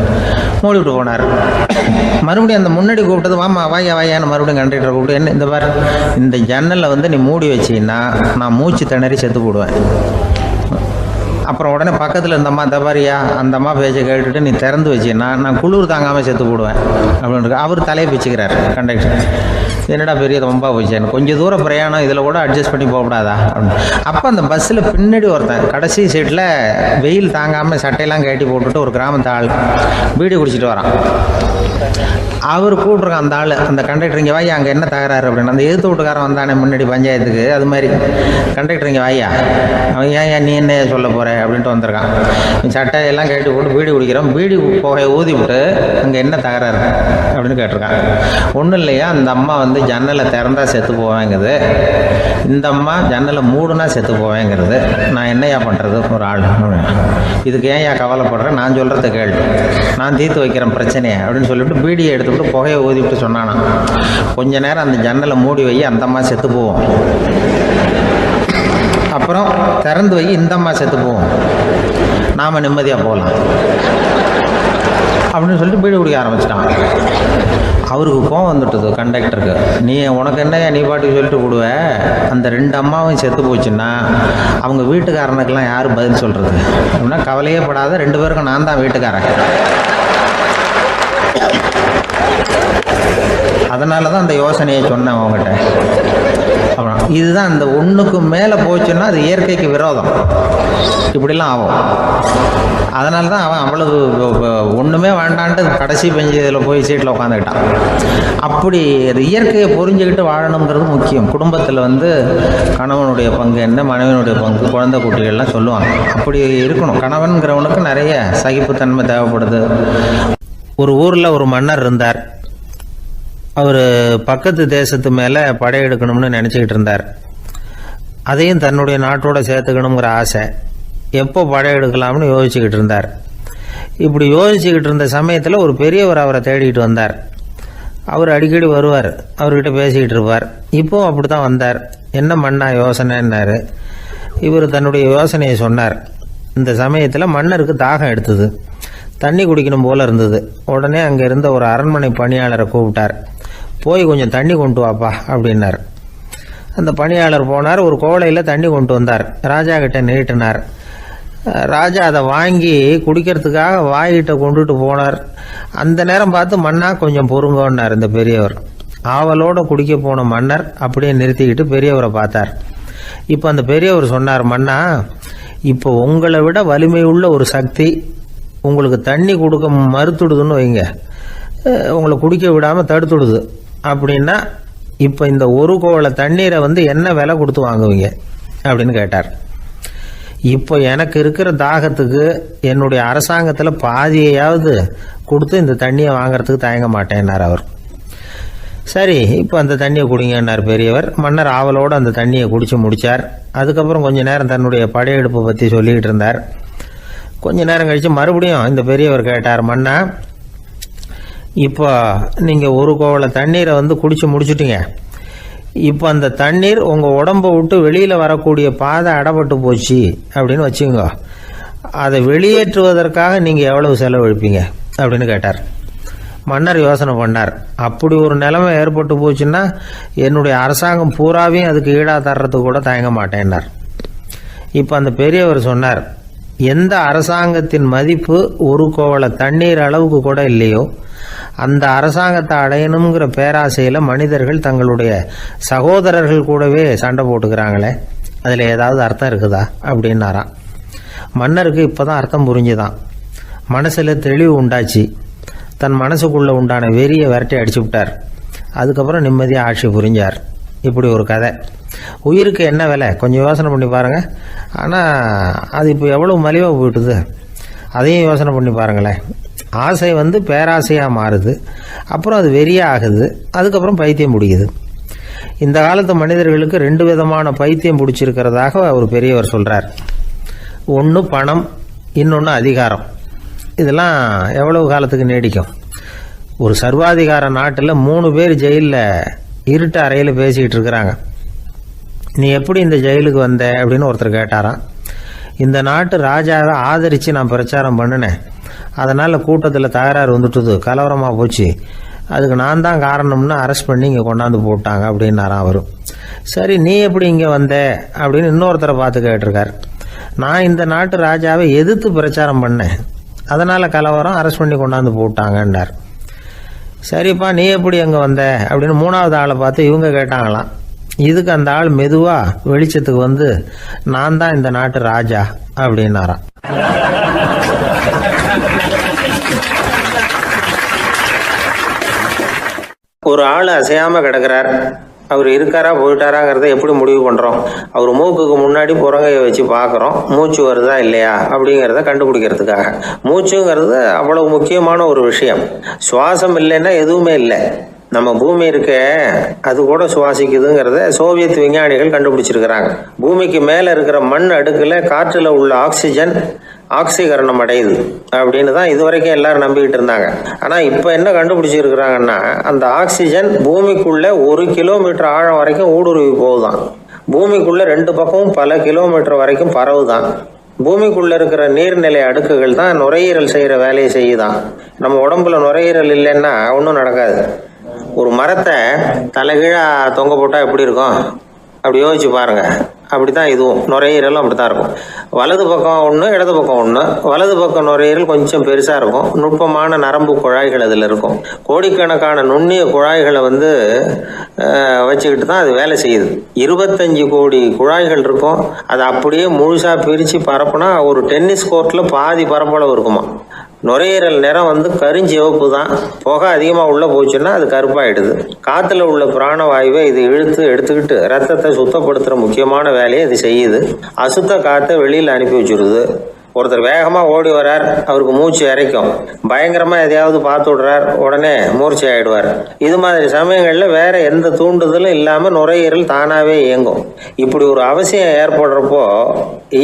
மூடி விட்டு போனார். மறுபடியும் அந்த முன்னாடி கூப்பிட்டது வாமா வாயான்னு மறுபடியும் கண்டக்டரை கூப்பிட்டு, என்ன இந்த மாதிரி இந்த ஜன்னலை நீ மூடி வச்சின்னா நான் மூச்சு திணறி செத்து போடுவேன். அப்புறம் உடனே பக்கத்தில் இருந்தம்மா தபாரியா அந்த அம்மா பேச்சை கேட்டுட்டு நீ திறந்து வச்சின்னா நான் குளிர் தாங்காமல் செத்து போடுவேன் அப்படின்னு அவர் தலையை பிச்சுக்கிறார் கண்டக்டர். என்னடா பெரிய ரொம்ப போச்சேன்னு, கொஞ்சம் தூரம் பிரயாணம் இதில் கூட அட்ஜஸ்ட் பண்ணி போகக்கூடாதா அப்படின்னு. அப்போ அந்த பஸ்ஸில் பின்னாடி ஒருத்தன் கடைசி சீட்டில் வெயில் தாங்காமல் சட்டையெல்லாம் கட்டி போட்டுட்டு ஒரு கிராமத்து ஆள் பீடி குடிச்சிட்டு வரான். அவர் கூப்பிட்ருக்கான் அந்த ஆள், அந்த கண்டக்டர் இங்கே வாயா அங்கே என்ன தகராறு அப்படின்னு. அந்த எதிர்த்து வீட்டுக்காரன் வந்தானே முன்னாடி பஞ்சாயத்துக்கு, அது மாதிரி கண்டக்டர் இங்கே வாயா அவன் ஏன் நீ என்ன சொல்ல போகிற அப்படின்ட்டு வந்திருக்கான். சட்டையெல்லாம் கட்டி போட்டு பீடி குடிக்கிறோம், பீடி புகையை ஊதி விட்டு அங்கே என்ன தகராறு அப்படின்னு கேட்டிருக்கான். ஒன்றும் இல்லையா, அந்த அம்மா ஜன்னலை திறந்தா செத்து போவேங்கிறது, இந்த அம்மா ஜன்னலை மூடுனா செத்து போவேங்கிறது, நான் என்னையா பண்ணுறது ஒரு ஆள், இதுக்கு ஏன் கவலைப்படுறேன், நான் சொல்கிறத கேளு, நான் தீர்த்து வைக்கிறேன் பிரச்சனையை அப்படின்னு சொல்லிவிட்டு பீடியை எடுத்துக்கிட்டு புகையை ஊதிவிட்டு சொன்னானா, கொஞ்ச நேரம் அந்த ஜன்னலை மூடி வை, அந்த அம்மா செத்து போவோம், அப்புறம் திறந்து வை, இந்த அம்மா செத்து போவோம், நாம் நிம்மதியாக போகலாம் அப்படின்னு சொல்லிட்டு பீடி குடிக்க ஆரம்பிச்சிட்டான். அவருக்கு கோவம் வந்துட்டுது கண்டக்டருக்கு. உனக்கு என்ன நீ பாட்டுக்கு சொல்லிட்டு போடுவ, அந்த 2 அம்மாவும் செத்து போச்சுன்னா அவங்க வீட்டுக்காரனுக்கெல்லாம் யார் பதில் சொல்கிறது அப்படின்னா, கவலையே படாத 2 பேருக்கும் நான் தான் வீட்டுக்காரன். அதனால தான் அந்த யோசனையை சொன்னேன் அவங்ககிட்ட. அப்புறம் இதுதான் அந்த ஒன்றுக்கு மேலே போச்சுன்னா அது இயற்கைக்கு விரோதம், இப்படிலாம் ஆகும். அதனால தான் அவன் அவ்வளவு ஒன்றுமே வேண்டான்ட்டு கடைசி பெஞ்சு இதில் போய் சீட்டில் உட்காந்துக்கிட்டான். அப்படி அது இயற்கையை புரிஞ்சுக்கிட்டு வாழணுங்கிறது முக்கியம். குடும்பத்தில் கணவனுடைய பங்கு என்ன, மனைவியினுடைய பங்கு, குழந்தை குட்டிகள்லாம் சொல்லுவாங்க. அப்படி இருக்கணும். கணவன்கிறவனுக்கு நிறைய சகிப்புத்தன்மை தேவைப்படுது. ஒரு ஊரில் ஒரு மன்னர் இருந்தார். அவர் பக்கத்து தேசத்து மேலே படையெடுக்கணும்னு நினச்சிக்கிட்டு இருந்தார். அதையும் தன்னுடைய நாட்டோட சேர்த்துக்கணுங்கிற ஆசை. எப்போ படையெடுக்கலாம்னு யோசிச்சுக்கிட்டு இருந்தார். இப்படி யோசிச்சுக்கிட்டு இருந்த சமயத்தில் ஒரு பெரியவர் அவரை தேடிக்கிட்டு வந்தார். அவர் அடிக்கடி வருவார், அவர்கிட்ட பேசிக்கிட்டு இருப்பார். இப்போவும் அப்படி தான் வந்தார். என்ன மன்னா யோசனைன்னாரு. இவர் தன்னுடைய யோசனையை சொன்னார். இந்த சமயத்தில் மன்னருக்கு தாகம் எடுத்தது, தண்ணி குடிக்கணும் போல இருந்தது. உடனே அங்கே இருந்த ஒரு அரண்மனை பணியாளரை கூப்பிட்டார். போய் கொஞ்சம் தண்ணி கொண்டு வாப்பா அப்படின்னார். அந்த பணியாளர் போனார், ஒரு கோலையில் தண்ணி கொண்டு வந்தார். ராஜா கிட்ட நீட்டினார். ராஜா அதை வாங்கி குடிக்கிறதுக்காக வாய்கிட்ட கொண்டுட்டு போனார். அந்த நேரம் பார்த்து மன்னா கொஞ்சம் பொறுங்கன்னார் இந்த பெரியவர். ஆவலோடு குடிக்க போன மன்னர் அப்படியே நிறுத்திக்கிட்டு பெரியவரை பார்த்தார். இப்போ அந்த பெரியவர் சொன்னார், மன்னா, இப்போ உங்களை விட வலிமை உள்ள ஒரு சக்தி உங்களுக்கு தண்ணி கொடுக்க மறுத்துடுதுன்னு வைங்க, உங்களை குடிக்க விடாமல் தடுத்துடுது அப்படின்னா, இப்போ இந்த ஒரு கோவளை தண்ணீரை என்ன விலை கொடுத்து வாங்குவீங்க அப்படின்னு கேட்டார். இப்போ எனக்கு இருக்கிற தாகத்துக்கு என்னுடைய அரசாங்கத்தில் பாதியையாவது கொடுத்து இந்த தண்ணியை வாங்கிறதுக்கு தயங்க மாட்டேன்னார் அவர். சரி, இப்போ அந்த தண்ணியை குடிங்கன்னார் பெரியவர். மன்னர் ஆவலோடு அந்த தண்ணியை குடித்து முடித்தார். அதுக்கப்புறம் கொஞ்ச நேரம் தன்னுடைய படையெடுப்பை பற்றி சொல்லிக்கிட்டு இருந்தார். கொஞ்ச நேரம் கழித்து மறுபடியும் இந்த பெரியவர் கேட்டார், மன்னா, இப்போ நீங்கள் ஒரு கோவளை தண்ணீரை குடித்து முடிச்சுட்டீங்க. இப்போ அந்த தண்ணீர் உங்கள் உடம்பை விட்டு வெளியில் வரக்கூடிய பாதை அடைபட்டு போச்சு அப்படின்னு வச்சுக்கோங்க, அதை வெளியேற்றுவதற்காக நீங்கள் எவ்வளவு செலவழிப்பீங்க அப்படின்னு கேட்டார். மன்னர் யோசனை பண்ணார், அப்படி ஒரு நிலைமை ஏற்பட்டு போச்சுன்னா என்னுடைய அரசாங்கம் பூராவையும் அதுக்கு ஈடாக தர்றதுக்கு கூட தயங்க மாட்டேன்னார். இப்போ அந்த பெரியவர் சொன்னார், எந்த அரசாங்கத்தின் மதிப்பு ஒரு கோவள தண்ணீர் அளவுக்கு கூட இல்லையோ அந்த அரசாங்கத்தை அடையணுங்கிற பேராசையில் மனிதர்கள் தங்களுடைய சகோதரர்கள் கூடவே சண்டை போட்டுக்கிறாங்களே, அதில் ஏதாவது அர்த்தம் இருக்குதா அப்படின்னாராம். மன்னருக்கு இப்போ தான் அர்த்தம் புரிஞ்சுதான். மனசில் தெளிவு உண்டாச்சு. தன் மனசுக்குள்ளே உண்டான வெறியை விரட்டி அடிச்சு விட்டார். அதுக்கப்புறம் நிம்மதியாக ஆட்சி புரிஞ்சார். இப்படி ஒரு கதை. உயிருக்கு என்ன விலை கொஞ்சம் யோசனை பண்ணி பாருங்கள். ஆனால் அது இப்போ எவ்வளோ மலிவாக போயிட்டுது, அதையும் யோசனை பண்ணி பாருங்களேன். ஆசை பேராசையாக மாறுது, அப்புறம் அது வெறியாக ஆகுது, அதுக்கப்புறம் பைத்தியம் பிடிக்குது. இந்த காலத்து மனிதர்களுக்கு 2 விதமான பைத்தியம் பிடிச்சிருக்கிறதாக ஒரு பெரியவர் சொல்கிறார். ஒன்று பணம், இன்னொன்று அதிகாரம். இதெல்லாம் எவ்வளவு காலத்துக்கு நீடிக்கும்? ஒரு சர்வாதிகார நாட்டில் 3 பேர் ஜெயிலில் இருட்டு அறையில் பேசிக்கிட்டு இருக்கிறாங்க. நீ எப்படி இந்த ஜெயிலுக்கு வந்த அப்படின்னு ஒருத்தர் கேட்டாராம். இந்த நாட்டு ராஜாவை ஆதரித்து நான் பிரச்சாரம் பண்ணினேன், அதனால் கூட்டத்தில் தகராறு வந்துட்டுது, கலவரமாக போச்சு, அதுக்கு நான் தான் காரணம்னு அரெஸ்ட் பண்ணி இங்கே கொண்டாந்து போட்டாங்க அப்படின்னாராம் அவர். சரி, நீ எப்படி இங்கே வந்த அப்படின்னு இன்னொருத்தரை பார்த்து கேட்டிருக்கார். நான் இந்த நாட்டு ராஜாவை எதிர்த்து பிரச்சாரம் பண்ணேன், அதனால் கலவரம், அரெஸ்ட் பண்ணி கொண்டாந்து போட்டாங்கன்னார். சரிப்பா, நீ எப்படி அங்கே வந்த அப்படின்னு 3வது ஆளை பார்த்து இவங்க கேட்டாங்களாம். இதுக்கு அந்த ஆள் மெதுவாக வெளிச்சத்துக்கு நான் தான் இந்த நாட்டு ராஜா அப்படின்னாராம். ஒரு ஆள் அசையாமல் கிடக்கிறார். அவர் இருக்காரா போயிட்டாராங்கிறத எப்படி முடிவு பண்ணுறோம்? அவர் மூக்குக்கு முன்னாடி புறங்கையை வச்சு பார்க்குறோம், மூச்சு வருதா இல்லையா அப்படிங்கிறத கண்டுபிடிக்கிறதுக்காக. மூச்சுங்கிறது அவ்வளவு முக்கியமான ஒரு விஷயம். சுவாசம் இல்லைன்னா எதுவுமே இல்லை. நம்ம பூமி இருக்க அது கூட சுவாசிக்குதுங்கிறத சோவியத் விஞ்ஞானிகள் கண்டுபிடிச்சிருக்கிறாங்க. பூமிக்கு மேலே இருக்கிற மண் அடுக்கில் காற்றில் உள்ள ஆக்சிஜன் ஆக்சிகரணம் அடையுது அப்படின்னு தான் இதுவரைக்கும் எல்லாரும் நம்பிக்கிட்டு இருந்தாங்க. ஆனால் இப்போ என்ன கண்டுபிடிச்சிருக்கிறாங்கன்னா, அந்த ஆக்சிஜன் பூமிக்குள்ளே 1 கிலோமீட்டர் ஆழம் வரைக்கும் ஊடுருவி போகுதான். பூமிக்குள்ளே 2 பக்கமும் பல கிலோமீட்டர் வரைக்கும் பரவுதான். பூமிக்குள்ளே இருக்கிற நீர்நிலை அடுக்குகள் தான் நுரையீரல் செய்கிற வேலையை செய்யுதான். நம்ம உடம்புல நுரையீரல் இல்லைன்னா ஒன்றும் நடக்காது. ஒரு மரத்தை தலைகீழாக தொங்க போட்டால் எப்படி இருக்கும் அப்படி யோசிச்சு பாருங்க. அப்படி தான் இதுவும் நுரையீரலும் அப்படி தான் இருக்கும். வலது பக்கம் ஒன்று, இடது பக்கம் ஒன்று. வலது பக்கம் நுரையீரல் கொஞ்சம் பெருசாக இருக்கும், நுட்பமான நரம்பு குழாய்கள் அதில் இருக்கும். கோடிக்கணக்கான நுண்ணிய குழாய்களை வச்சுக்கிட்டு தான் அது வேலை செய்யுது. 25 கோடி குழாய்கள் இருக்கும். அதை அப்படியே முழுசாக பிரித்து பரப்புனா ஒரு டென்னிஸ் கோர்ட்டில் பாதி பரப்பளவு இருக்குமா. நுரையீரல் நிறம் கருஞ்சிவப்பு தான். புகை அதிகமாக உள்ளே போச்சுன்னா அது கருப்பாயிடுது. காற்றுல உள்ள பிராணவாயுவை இது இழுத்து எடுத்துக்கிட்டு ரத்தத்தை சுத்தப்படுத்துகிற முக்கியமான வேலையை இது செய்யுது. அசுத்த காற்றை வெளியில் அனுப்பி வச்சுருது. ஒருத்தர் வேகமாக ஓடி வர்றார், அவருக்கு மூச்சு இறைக்கும். பயங்கரமாக எதையாவது பார்த்து விடுறார், உடனே மூர்ச்சி ஆகிடுவார். இது மாதிரி சமயங்களில் வேற எந்த தூண்டுதலும் இல்லாமல் நுரையீரல் தானாகவே இயங்கும். இப்படி ஒரு அவசியம் ஏற்படுறப்போ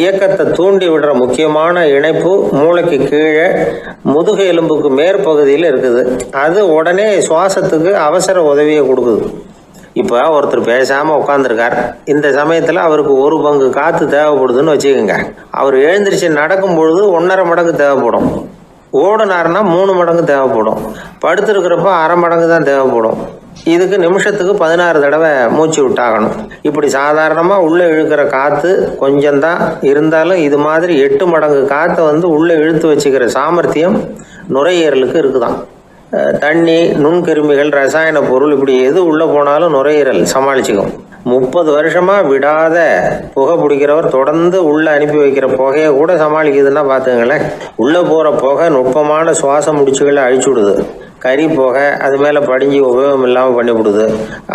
இயக்கத்தை தூண்டி விடுற முக்கியமான இணைப்பு மூளைக்கு கீழே முதுகு எலும்புக்கு மேற்பகுதியில் இருக்குது. அது உடனே சுவாசத்துக்கு அவசர உதவியை கொடுக்குது. இப்போ ஒருத்தர் பேசாமல் உட்காந்துருக்கார். இந்த சமயத்தில் அவருக்கு 1 பங்கு காற்று தேவைப்படுதுன்னு வச்சுக்கோங்க. அவர் எழுந்திரிச்சு நடக்கும் பொழுது 1.5 மடங்கு தேவைப்படும். ஓடினார்னா 3 மடங்கு தேவைப்படும். படுத்துருக்கிறப்ப 1/2 மடங்கு தான் தேவைப்படும். இதுக்கு நிமிஷத்துக்கு 16 தடவை மூச்சு விட்டாகணும். இப்படி சாதாரணமாக உள்ளே இழுக்கிற காற்று கொஞ்சம்தான் இருந்தாலும் இது மாதிரி 8 மடங்கு காற்றை உள்ளே இழுத்து வச்சுக்கிற சாமர்த்தியம் நுரையீரலுக்கு இருக்குதான். தண்ணி, நுண்கிருமிகள், ரசாயன பொருள் இப்படி எது உள்ளே போனாலும் நுரையீரல் சமாளிச்சுக்கும். 30 வருஷமாக விடாத புகை பிடிக்கிறவர் தொடர்ந்து உள்ளே அனுப்பி வைக்கிற புகையை கூட சமாளிக்குதுன்னா பார்த்துங்களேன். உள்ளே போகிற புகை நுட்பமான சுவாச முடிச்சுகளை அழிச்சுடுது. கறி புகை அது மேலே படிஞ்சு உபயோகம் இல்லாமல் பண்ணிவிடுது.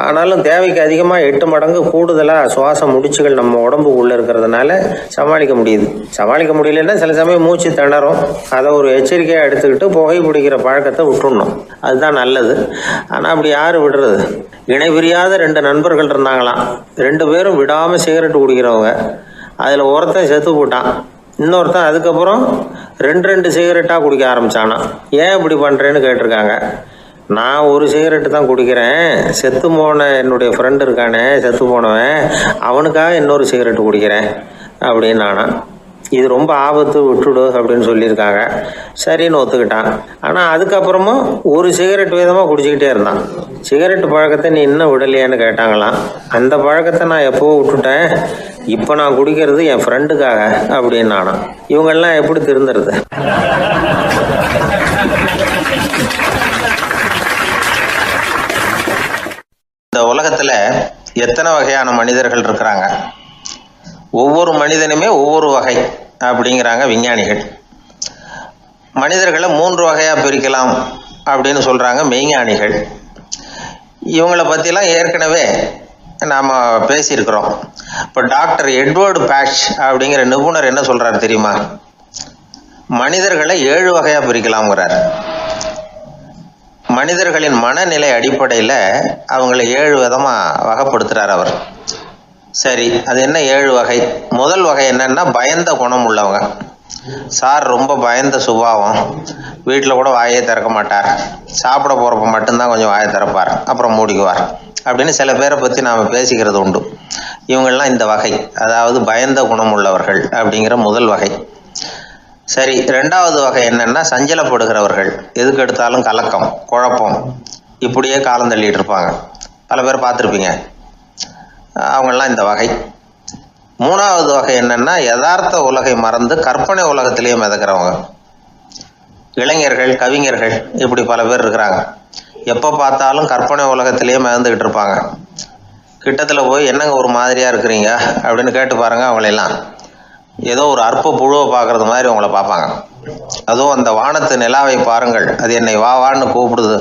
ஆனாலும் தேவைக்கு அதிகமாக 8 மடங்கு கூடுதலாக சுவாச முடிச்சுகள் நம்ம உடம்புக்குள்ளே இருக்கிறதுனால சமாளிக்க முடியுது. சமாளிக்க முடியலன்னா சில சமயம் மூச்சு திணறும். அதை ஒரு எச்சரிக்கையாக எடுத்துக்கிட்டு புகை பிடிக்கிற பழக்கத்தை விட்டுடணும். அதுதான் நல்லது. ஆனால் அப்படி யார் விடுறது? இணை பிரியாத 2 நண்பர்கள் இருந்தாங்களாம். 2 பேரும் விடாமல் சிகரெட் குடிக்கிறவங்க. அதில் ஒருத்தன் செத்து போட்டான். இன்னொருத்தன் அதுக்கப்புறம் 2 சிகரெட்டாக குடிக்க ஆரம்பித்தானா. ஏன் இப்படி பண்ணுறேன்னு கேட்டிருக்காங்க. நான் 1 சிகரெட்டு தான் குடிக்கிறேன், செத்து போன என்னுடைய ஃப்ரெண்டு இருக்கானே செத்து போனவன், அவனுக்காக இன்னொரு சிகரெட்டு குடிக்கிறேன் அப்படின்னு நானா. இது ரொம்ப ஆபத்து, விட்டுடு அப்படின்னு சொல்லியிருக்காங்க. சரின்னு ஒத்துக்கிட்டான். ஆனால் அதுக்கப்புறமும் ஒரு சிகரெட் வீதமாக குடிச்சிக்கிட்டே இருந்தான். சிகரெட் பழக்கத்தை நீ இன்னும் விடலையான்னு கேட்டாங்களாம். அந்த பழக்கத்தை நான் எப்போ விட்டுட்டேன், இப்போ நான் குடிக்கிறது என் ஃப்ரெண்டுக்காக அப்படின்னு நானும். இவங்கெல்லாம் எப்படி திருந்துறது? இந்த உலகத்தில் எத்தனை வகையான மனிதர்கள் இருக்கிறாங்க? ஒவ்வொரு மனிதனுமே ஒவ்வொரு வகை அப்படிங்கிறாங்க விஞ்ஞானிகள். மனிதர்களை 3 வகையாக பிரிக்கலாம் அப்படின்னு சொல்கிறாங்க மெய்ஞானிகள். இவங்களை பற்றிலாம் ஏற்கனவே நாம் பேசியிருக்கிறோம். இப்போ டாக்டர் எட்வர்டு பேஷ் அப்படிங்கிற நிபுணர் என்ன சொல்கிறார் தெரியுமா? மனிதர்களை 7 வகையாக பிரிக்கலாம்ங்கிறார். மனிதர்களின் மனநிலை அடிப்படையில் அவங்களை 7 விதமாக வகைப்படுத்துகிறார் அவர். சரி, அது என்ன 7 வகை? முதல் வகை என்னன்னா பயந்த குணம் உள்ளவங்க. சார் ரொம்ப பயந்த சுபாவம், வீட்டில் கூட வாயே திறக்க மாட்டார், சாப்பிட போகிறப்ப மட்டும்தான் கொஞ்சம் வாயை திறப்பார், அப்புறம் மூடிக்குவார் அப்படின்னு சில பேரை பற்றி நாம் பேசிக்கிறது உண்டு. இவங்கெல்லாம் இந்த வகை, அதாவது பயந்த குணம் உள்ளவர்கள் அப்படிங்கிற முதல் வகை. சரி, 2வது வகை என்னன்னா சஞ்சலப்படுகிறவர்கள். எதுக்கு எடுத்தாலும் கலக்கம், குழப்பம், இப்படியே காலம் தள்ளிட்டு இருப்பாங்க. பல பேர் பார்த்துருப்பீங்க. அவங்கெல்லாம் இந்த வகை. 3வது வகை என்னன்னா யதார்த்த உலகை மறந்து கற்பனை உலகத்திலேயே மிதக்கிறவங்க. இளைஞர்கள், கவிஞர்கள், இப்படி பல பேர் இருக்கிறாங்க. எப்போ பார்த்தாலும் கற்பனை உலகத்திலேயே மிதந்துக்கிட்டு இருப்பாங்க. கிட்டத்தில் போய் என்னங்க ஒரு மாதிரியாக இருக்கிறீங்க அப்படின்னு கேட்டு பாருங்க, அவங்களெல்லாம் ஏதோ ஒரு அற்ப புழுவை பார்க்குறது மாதிரி அவங்கள பார்ப்பாங்க. அதுவும் அந்த வானத்து நிலாவை பாருங்கள், அது என்னை வா வான்னு கூப்பிடுது,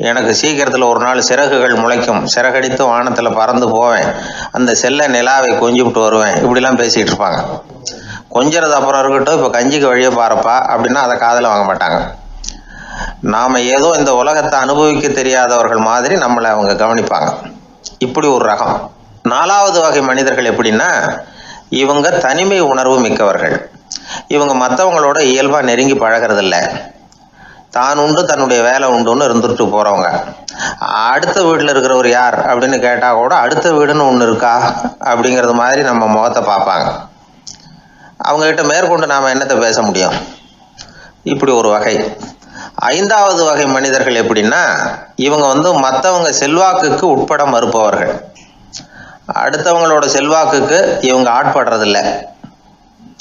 எனக்கு சீக்கிரத்தில் ஒரு நாள் சிறகுகள் முளைக்கும், சிறகடித்து வானத்தில் பறந்து போவேன், அந்த செல்ல நிலாவை கொஞ்சிவிட்டு வருவேன், இப்படிலாம் பேசிகிட்டு இருப்பாங்க. கொஞ்சிறது அப்புறம் இருக்கட்டும், இப்போ கஞ்சிக்கு வழியே பாருப்பா அப்படின்னா அதை காதில் வாங்க மாட்டாங்க. நாம் ஏதோ இந்த உலகத்தை அனுபவிக்க தெரியாதவர்கள் மாதிரி நம்மளை அவங்க கவனிப்பாங்க. இப்படி ஒரு ரகம். 4வது வகை மனிதர்கள் எப்படின்னா, இவங்க தனிமை உணர்வு மிக்கவர்கள். இவங்க மற்றவங்களோட இயல்பாக நெருங்கி பழகிறதில்ல, தான் உண்டு தன்னுடைய வேலை உண்டுன்னு இருந்துட்டு போகிறவங்க. அடுத்த வீட்டில் இருக்கிறவர் யார் அப்படின்னு கேட்டால் கூட அடுத்த வீடுன்னு ஒன்று இருக்கா அப்படிங்கிறது மாதிரி நம்ம முகத்தை பார்ப்பாங்க. அவங்ககிட்ட மேற்கொண்டு நாம் என்னத்தை பேச முடியும்? இப்படி ஒரு வகை. 5வது வகை மனிதர்கள் எப்படின்னா, இவங்க மற்றவங்க செல்வாக்குக்கு உட்பட மறுப்பவர்கள். அடுத்தவங்களோட செல்வாக்குக்கு இவங்க ஆட்படுறதில்ல.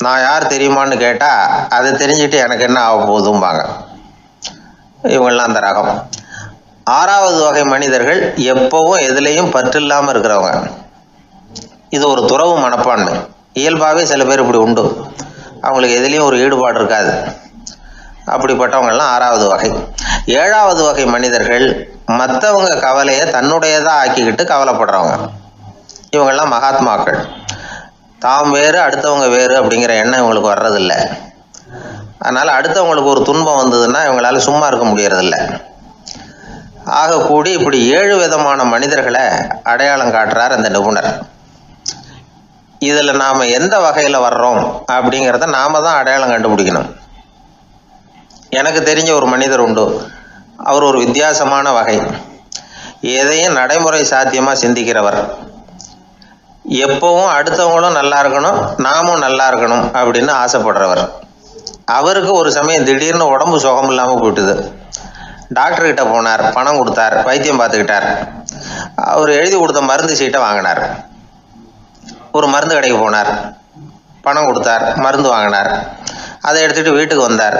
நான் யார் தெரியுமான்னு கேட்டால் அதை தெரிஞ்சுட்டு எனக்கு என்ன ஆக போகுதும்பாங்க. இவங்கெல்லாம் அந்த ரகம். 6வது வகை மனிதர்கள் எப்பவும் எதுலேயும் பற்றில்லாமல் இருக்கிறவங்க. இது ஒரு துறவு மனப்பான்மை. இயல்பாகவே சில பேர் இப்படி உண்டு, அவங்களுக்கு எதுலேயும் ஒரு ஈடுபாடு இருக்காது. அப்படிப்பட்டவங்கெல்லாம் 6வது வகை. 7வது வகை மனிதர்கள் மற்றவங்க கவலையை தன்னுடையதாக ஆக்கிக்கிட்டு கவலைப்படுறவங்க. இவங்கெல்லாம் மகாத்மாக்கள். தாம் வேறு அடுத்தவங்க வேறு அப்படிங்கிற எண்ணம் இவங்களுக்கு வர்றதில்லை. அதனால் அடுத்தவங்களுக்கு ஒரு துன்பம் வந்ததுன்னா இவங்களால சும்மா இருக்க முடியறதில்ல. ஆக கூடி இப்படி 7 விதமான மனிதர்களை அடையாளம் காட்டுறார் அந்த நிபுணர். இதில் நாம் எந்த வகையில் வர்றோம் அப்படிங்கிறத நாம் தான் அடையாளம் கண்டுபிடிக்கணும். எனக்கு தெரிஞ்ச ஒரு மனிதர் உண்டு. அவர் ஒரு வித்தியாசமான வகை. எதையும் நடைமுறை சாத்தியமாக சிந்திக்கிறவர். எப்பவும் அடுத்தவங்களும் நல்லா இருக்கணும், நாமும் நல்லா இருக்கணும் அப்படின்னு ஆசைப்படுறவர். அவருக்கு ஒரு சமயம் திடீர்னு உடம்பு சுகம் இல்லாமல் போயிட்டுது. டாக்டர்கிட்ட போனார், பணம் கொடுத்தார், வைத்தியம் பார்த்துக்கிட்டார். அவர் எழுதி கொடுத்த மருந்து சீட்டை வாங்கினார். ஒரு மருந்து கடைக்கு போனார், பணம் கொடுத்தார், மருந்து வாங்கினார். அதை எடுத்துகிட்டு வீட்டுக்கு வந்தார்.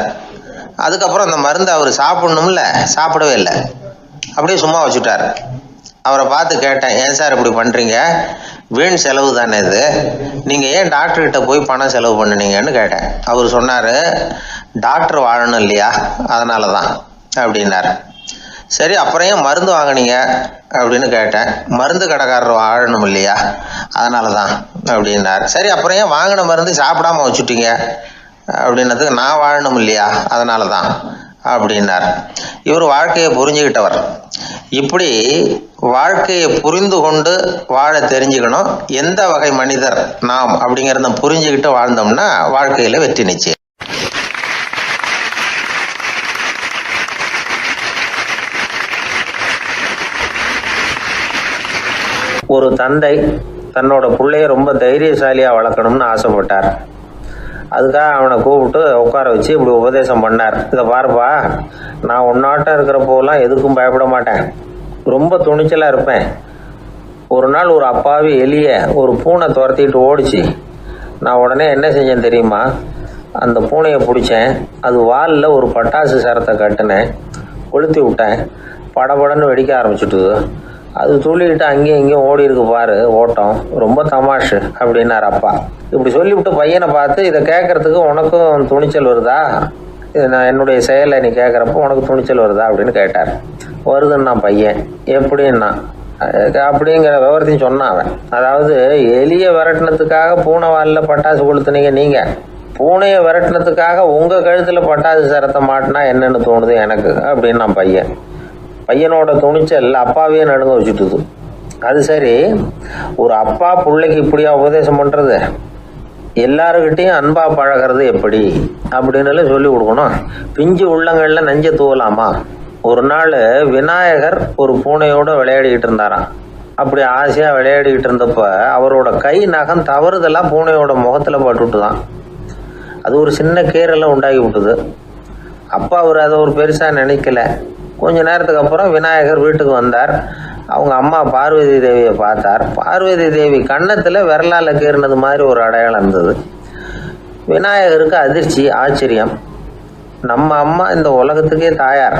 அதுக்கப்புறம் அந்த மருந்து அவர் சாப்பிடணும்ல, சாப்பிடவே இல்லை, அப்படியே சும்மா வச்சுட்டார். அவரை பார்த்து கேட்டேன், ஏன் சார் இப்படி பண்ணுறீங்க, வீண் செலவு தானே இது, நீங்கள் ஏன் டாக்டர்கிட்ட போய் பணம் செலவு பண்ணினீங்கன்னு கேட்டேன். அவர் சொன்னார், டாக்டர் வாழணும் இல்லையா, அதனால தான் அப்படின்னார். சரி, அப்புறம் ஏன் மருந்து வாங்கினீங்க அப்படின்னு கேட்டேன். மருந்து கடைக்காரர் வாழணும் இல்லையா, அதனால தான் அப்படின்னார். சரி, அப்புறம் ஏன் வாங்கின மருந்து சாப்பிடாம வச்சுட்டீங்க அப்படின்னதுக்கு, நான் வாழணும் இல்லையா அதனால தான் அப்படின்னார். இவர் வாழ்க்கையை புரிஞ்சுக்கிட்டவர். இப்படி வாழ்க்கையை புரிந்து கொண்டு வாழ தெரிஞ்சுக்கணும். எந்த வகை மனிதர் நாம் அப்படிங்கிறத புரிஞ்சுக்கிட்டு வாழ்ந்தோம்னா வாழ்க்கையில் வெற்றி நிச்சயம். ஒரு தந்தை தன்னோட பிள்ளைய ரொம்ப தைரியசாலியாக வளர்க்கணும்னு ஆசைப்பட்டார். அதுக்காக அவனை கூப்பிட்டு உட்கார வச்சு இப்படி உபதேசம் பண்ணார். இதை பாருப்பா, நான் உன்னாட்டம் இருக்கிறப்போலாம் எதுக்கும் பயப்பட மாட்டேன், ரொம்ப துணிச்சலாக இருப்பேன். ஒரு நாள் ஒரு அப்பாவி எலியை ஒரு பூனை துரத்திட்டு ஓடிச்சு. நான் உடனே என்ன செஞ்சேன் தெரியுமா? அந்த பூனையை பிடிச்சேன், அது வாலில் ஒரு பட்டாசு சரத்தை கட்டினேன், கொளுத்தி விட்டேன், படபடன்னு வெடிக்க ஆரம்பிச்சுட்டுது. அது துள்ளிக்கிட்டு அங்கேயும் இங்கேயும் ஓடி இருக்கு பாரு ஓட்டம், ரொம்ப தமாஷு அப்படின்னார் அப்பா. இப்படி சொல்லிவிட்டு பையனை பார்த்து, இதை கேட்கறதுக்கு உனக்கும் துணிச்சல் வருதா, நான் என்னுடைய செயலை நீ கேட்குறப்போ உனக்கு துணிச்சல் வருதா அப்படின்னு கேட்டார். வருதுன்னா பையன். எப்படின்னா அப்படிங்கிற விவரத்தையும் சொன்னான் அவன். அதாவது எலியை விரட்டினத்துக்காக பூனை வாலில் பட்டாசு கொளுத்துனீங்க நீங்கள், பூனையை விரட்டினத்துக்காக உங்கள் கழுத்தில் பட்டாசு சரத்தை மாட்டினா என்னென்னு தோணுது எனக்கு அப்படின்னு நான் பையன். பையனோட துணிச்சல் அப்பாவே நடுங்க வச்சுட்டுது. அது சரி, ஒரு அப்பா பிள்ளைக்கு இப்படியா உபதேசம் பண்ணுறது? எல்லாருக்கிட்டையும் அன்பா பழகிறது எப்படி அப்படின்னு சொல்லி கொடுக்கணும். பிஞ்சு உள்ளங்களில் நஞ்சை தூவலாமா? ஒரு நாள் விநாயகர் ஒரு பூனையோடு விளையாடிக்கிட்டு இருந்தாராம். அப்படி ஆசையாக விளையாடிக்கிட்டு இருந்தப்ப அவரோட கை நகம் தவறுதெல்லாம் பூனையோட முகத்தில் பட்டுட்டு தான். அது ஒரு சின்ன கீரெல்லாம் உண்டாகி விட்டுது. அப்பா அவர் அதை ஒரு பெருசாக நினைக்கல. கொஞ்ச நேரத்துக்கு அப்புறம் விநாயகர் வீட்டுக்கு வந்தார். அவங்க அம்மா பார்வதி தேவியை பார்த்தார். பார்வதி தேவி கன்னத்தில் விரலால் கீறினது மாதிரி ஒரு அடையாளம் இருந்தது. விநாயகருக்கு அதிர்ச்சி, ஆச்சரியம். நம்ம அம்மா இந்த உலகத்துக்கே தாயார்,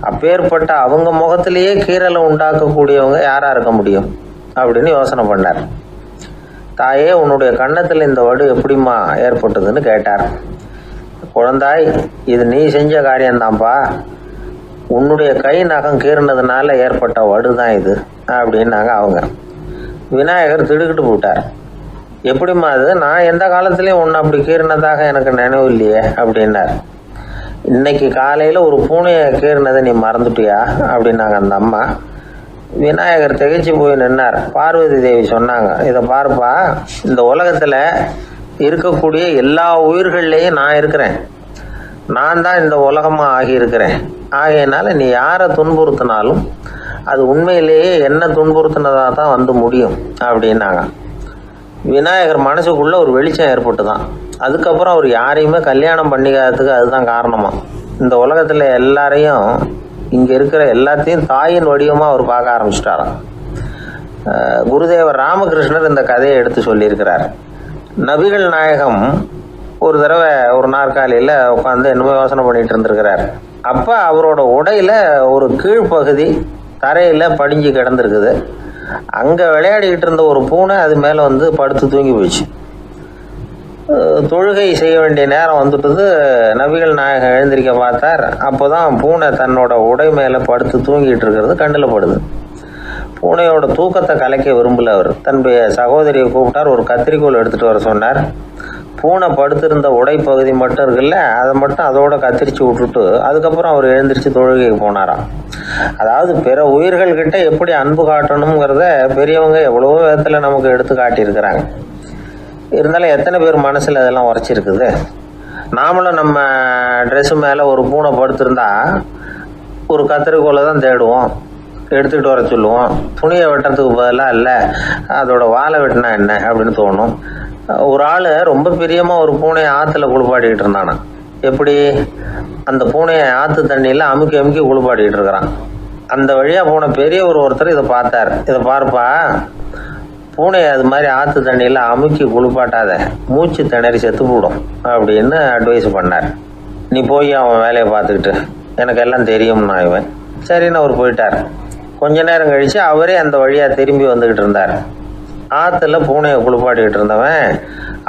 அப்பேற்பட்ட அவங்க முகத்திலேயே கீறலை உண்டாக்கக்கூடியவங்க யாராக இருக்க முடியும் அப்படின்னு யோசனை பண்ணார். தாயே, உன்னுடைய கன்னத்தில் இந்த வடு எப்படிம்மா ஏற்பட்டதுன்னு கேட்டார். குழந்தாய், இது நீ செஞ்ச காரியம்தான்ப்பா, உன்னுடைய கை நகம் கீறினதுனால ஏற்பட்ட வடு தான் இது அப்படின்னாங்க அவங்க. விநாயகர் திடுக்கிட்டு போட்டார். எப்படிம்மா அது? நான் எந்த காலத்துலேயும் ஒன்று அப்படி கீறினதாக எனக்கு நினைவு இல்லையே அப்படின்னார். இன்னைக்கு காலையில் ஒரு பூனையை கீறினதை நீ மறந்துட்டியா அப்படின்னாங்க அந்த அம்மா. விநாயகர் திகைச்சு போய் நின்னார். பார்வதி தேவி சொன்னாங்க, இதை பாருப்பா, இந்த உலகத்தில் இருக்கக்கூடிய எல்லா உயிர்கள்லேயும் நான் இருக்கிறேன், நான் தான் இந்த உலகமாக ஆகியிருக்கிறேன். ஆகையினால நீ யாரை துன்புறுத்தினாலும் அது உண்மையிலேயே என்ன துன்புறுத்தினதாக தான் வந்து முடியும் அப்படின்னாங்க. விநாயகர் மனசுக்குள்ளே ஒரு வெளிச்சம் ஏற்பட்டு தான். அதுக்கப்புறம் அவர் யாரையுமே கல்யாணம் பண்ணிக்காததுக்கு அதுதான் காரணமா. இந்த உலகத்தில் எல்லாரையும், இங்கே இருக்கிற எல்லாத்தையும் தாயின் வடிவமாக அவர் பார்க்க ஆரம்பிச்சிட்டாராம். குருதேவர் ராமகிருஷ்ணர் இந்த கதையை எடுத்து சொல்லியிருக்கிறார். நபிகள் நாயகம் ஒரு தடவை ஒரு நாற்காலியில் உட்காந்து என்னமோ யோசனை பண்ணிட்டு இருந்திருக்கிறார். அப்போ அவரோட உடையில ஒரு கீழ்ப்பகுதி தரையில் படிஞ்சு கிடந்திருக்குது. அங்கே விளையாடிக்கிட்டு இருந்த ஒரு பூனை அது மேலே வந்து படுத்து தூங்கி போயிடுச்சு. தொழுகை செய்ய வேண்டிய நேரம் வந்துட்டது. நபிகள் நாயகம் எழுந்திருக்க பார்த்தார். அப்போ தான் பூனை தன்னோட உடை மேலே படுத்து தூங்கிட்டு இருக்கிறது கண்ணில் படுது. பூனையோட தூக்கத்தை கலைக்க விரும்பல அவர். தன்னுடைய சகோதரியை கூப்பிட்டார், ஒரு கத்திரிக்கோள் எடுத்துகிட்டு வர சொன்னார். பூனை படுத்திருந்த உடைப்பகுதி மட்டும் இருக்குல்ல, அதை மட்டும் அதோட கத்திரிச்சு விட்டுட்டு அதுக்கப்புறம் அவர் எழுந்திரிச்சு தொழுகைக்கு போனாராம். அதாவது பிற உயிர்கள்கிட்ட எப்படி அன்பு காட்டணுங்கிறத பெரியவங்க எவ்வளவோ விதத்தில் நமக்கு எடுத்து காட்டியிருக்கிறாங்க. இருந்தாலும் எத்தனை பேர் மனசில் அதெல்லாம் உரைச்சிருக்குது? நாமளும் நம்ம ட்ரெஸ்ஸு மேலே ஒரு பூனை படுத்திருந்தா ஒரு கத்திரிக்கோலை தான் தேடுவோம், எடுத்துக்கிட்டு வர சொல்லுவோம். துணியை வெட்டுறதுக்கு பதிலாக இல்லை அதோட வாழை வெட்டினா என்ன அப்படின்னு தோணும். ஒரு ஆள் ரொம்ப பிரியமாக ஒரு பூனையை ஆற்றுல குளிப்பாடிக்கிட்டு இருந்தானா. எப்படி? அந்த பூனையை ஆற்று தண்ணியில் அமுக்கி அமுக்கி குளிப்பாடிக்கிட்டு இருக்கிறான். அந்த வழியாக போன பெரியவர் ஒருத்தர் இதை பார்த்தார். இதை பார்ப்பா, பூனையை அது மாதிரி ஆற்று தண்ணியில் அமுக்கி குளிப்பாட்டாத, மூச்சு திணறி செத்து போடும் அப்படின்னு அட்வைஸ் பண்ணார். நீ போய் அவன் வேலையை பார்த்துக்கிட்டு, எனக்கு எல்லாம் தெரியும்னா இவன். சரின்னு அவர் போயிட்டார். கொஞ்ச நேரம் கழித்து அவரே அந்த வழியாக திரும்பி வந்துக்கிட்டு இருந்தார். ஆற்றுல பூனையை குளிப்பாட்டிக்கிட்டு இருந்தவன்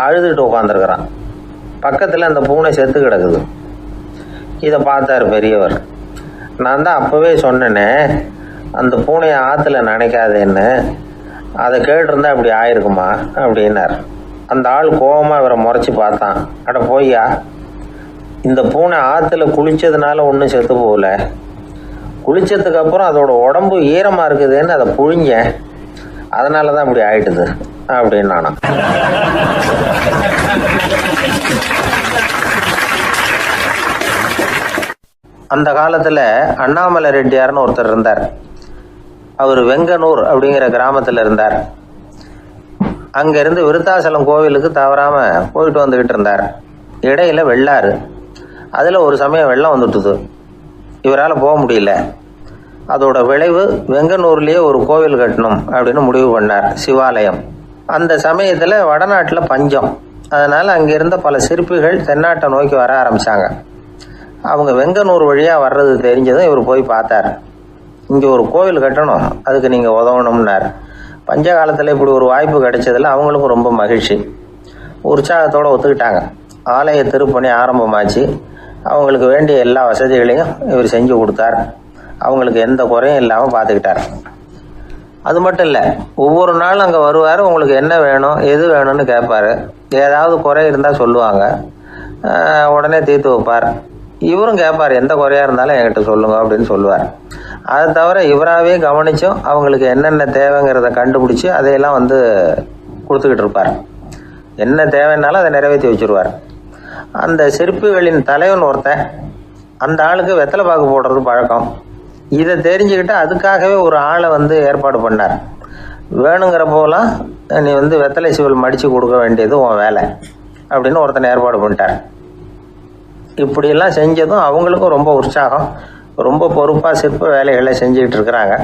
அழுதுகிட்டு உட்காந்துருக்கிறான். பக்கத்தில் அந்த பூனை செத்து கிடக்குது. இதை பார்த்தார் பெரியவர். நான் தான் அப்போவே சொன்னேனே அந்த பூனையை ஆற்றுல நினைக்காதேன்னு, அதை கேட்டிருந்தா இப்படி ஆயிருக்குமா அப்படின்னார். அந்த ஆள் கோபமாக இவரை முறைச்சி பார்த்தான். அட போய்யா, இந்த பூனை ஆற்றுல குளித்ததுனால ஒன்றும் செத்து போகல, குளித்ததுக்கு அப்புறம் அதோட உடம்பு ஈரமாக இருக்குதுன்னு அதை புழிஞ்சேன், அதனால தான் இப்படி ஆயிட்டுது அப்படின்னு நானா. அந்த காலத்தில் அண்ணாமலை ரெட்டியார்னு ஒருத்தர் இருந்தார். அவர் வெங்கனூர் அப்படிங்கிற கிராமத்தில் இருந்தார். அங்கேருந்து விருத்தாசலம் கோவிலுக்கு தவறாமல் போயிட்டு வந்துக்கிட்டு இருந்தார். இடையில வெள்ளாறு, அதில் ஒரு சமயம் வெள்ளம் வந்துட்டுது. இவரால் போக முடியல. அதோட விளைவு வெங்கனூர்லேயே ஒரு கோவில் கட்டணும் அப்படின்னு முடிவு பண்ணார், சிவாலயம். அந்த சமயத்தில் வடநாட்டில் பஞ்சம். அதனால் அங்கே இருந்த பல சிற்பிகள் தென்னாட்டை நோக்கி வர ஆரம்பித்தாங்க. அவங்க வெங்கனூர் வழியாக வர்றது தெரிஞ்சதும் இவர் போய் பார்த்தார். இங்கே ஒரு கோவில் கட்டணும், அதுக்கு நீங்கள் உதவணும்னார். பஞ்ச காலத்தில் இப்படி ஒரு வாய்ப்பு கிடைச்சதில் அவங்களுக்கும் ரொம்ப மகிழ்ச்சி. உற்சாகத்தோடு ஒத்துக்கிட்டாங்க. ஆலய திருப்பணி ஆரம்பமாச்சு. அவங்களுக்கு வேண்டிய எல்லா வசதிகளையும் இவர் செஞ்சு கொடுத்தார். அவங்களுக்கு எந்த குறையும் இல்லாமல் பார்த்துக்கிட்டார். அது மட்டும் இல்லை, ஒவ்வொரு நாளும் அங்கே வருவார். உங்களுக்கு என்ன வேணும், எது வேணும்னு கேட்பார். ஏதாவது குறை இருந்தால் சொல்லுவாங்க, உடனே தீர்த்து வைப்பார். இவரும் கேட்பார், எந்த குறையாக இருந்தாலும் என்கிட்ட சொல்லுங்க அப்படின்னு சொல்லுவார். அதை தவிர இவராகவே கவனிச்சும் அவங்களுக்கு என்னென்ன தேவைங்கிறத கண்டுபிடிச்சி அதையெல்லாம் கொடுத்துக்கிட்டு இருப்பார். என்ன தேவைன்னாலும் அதை நிறைவேற்றி வச்சுருவார். அந்த சிற்பிகளின் தலைவன் ஒருத்தன், அந்த ஆளுக்கு வெத்தலை பாக்கு போடுறது பழக்கம். இதை தெரிஞ்சுக்கிட்டு அதுக்காகவே ஒரு ஆளை ஏற்பாடு பண்ணார். வேணுங்கிறப்போலாம் நீ வெத்தலை சிவல் மடித்து கொடுக்க வேண்டியது உன் வேலை அப்படின்னு ஒருத்தனை ஏற்பாடு பண்ணிட்டார். இப்படியெல்லாம் செஞ்சதும் அவங்களுக்கும் ரொம்ப உற்சாகம். ரொம்ப பொறுப்பாக சிற்ப வேலைகளை செஞ்சுக்கிட்டு இருக்கிறாங்க.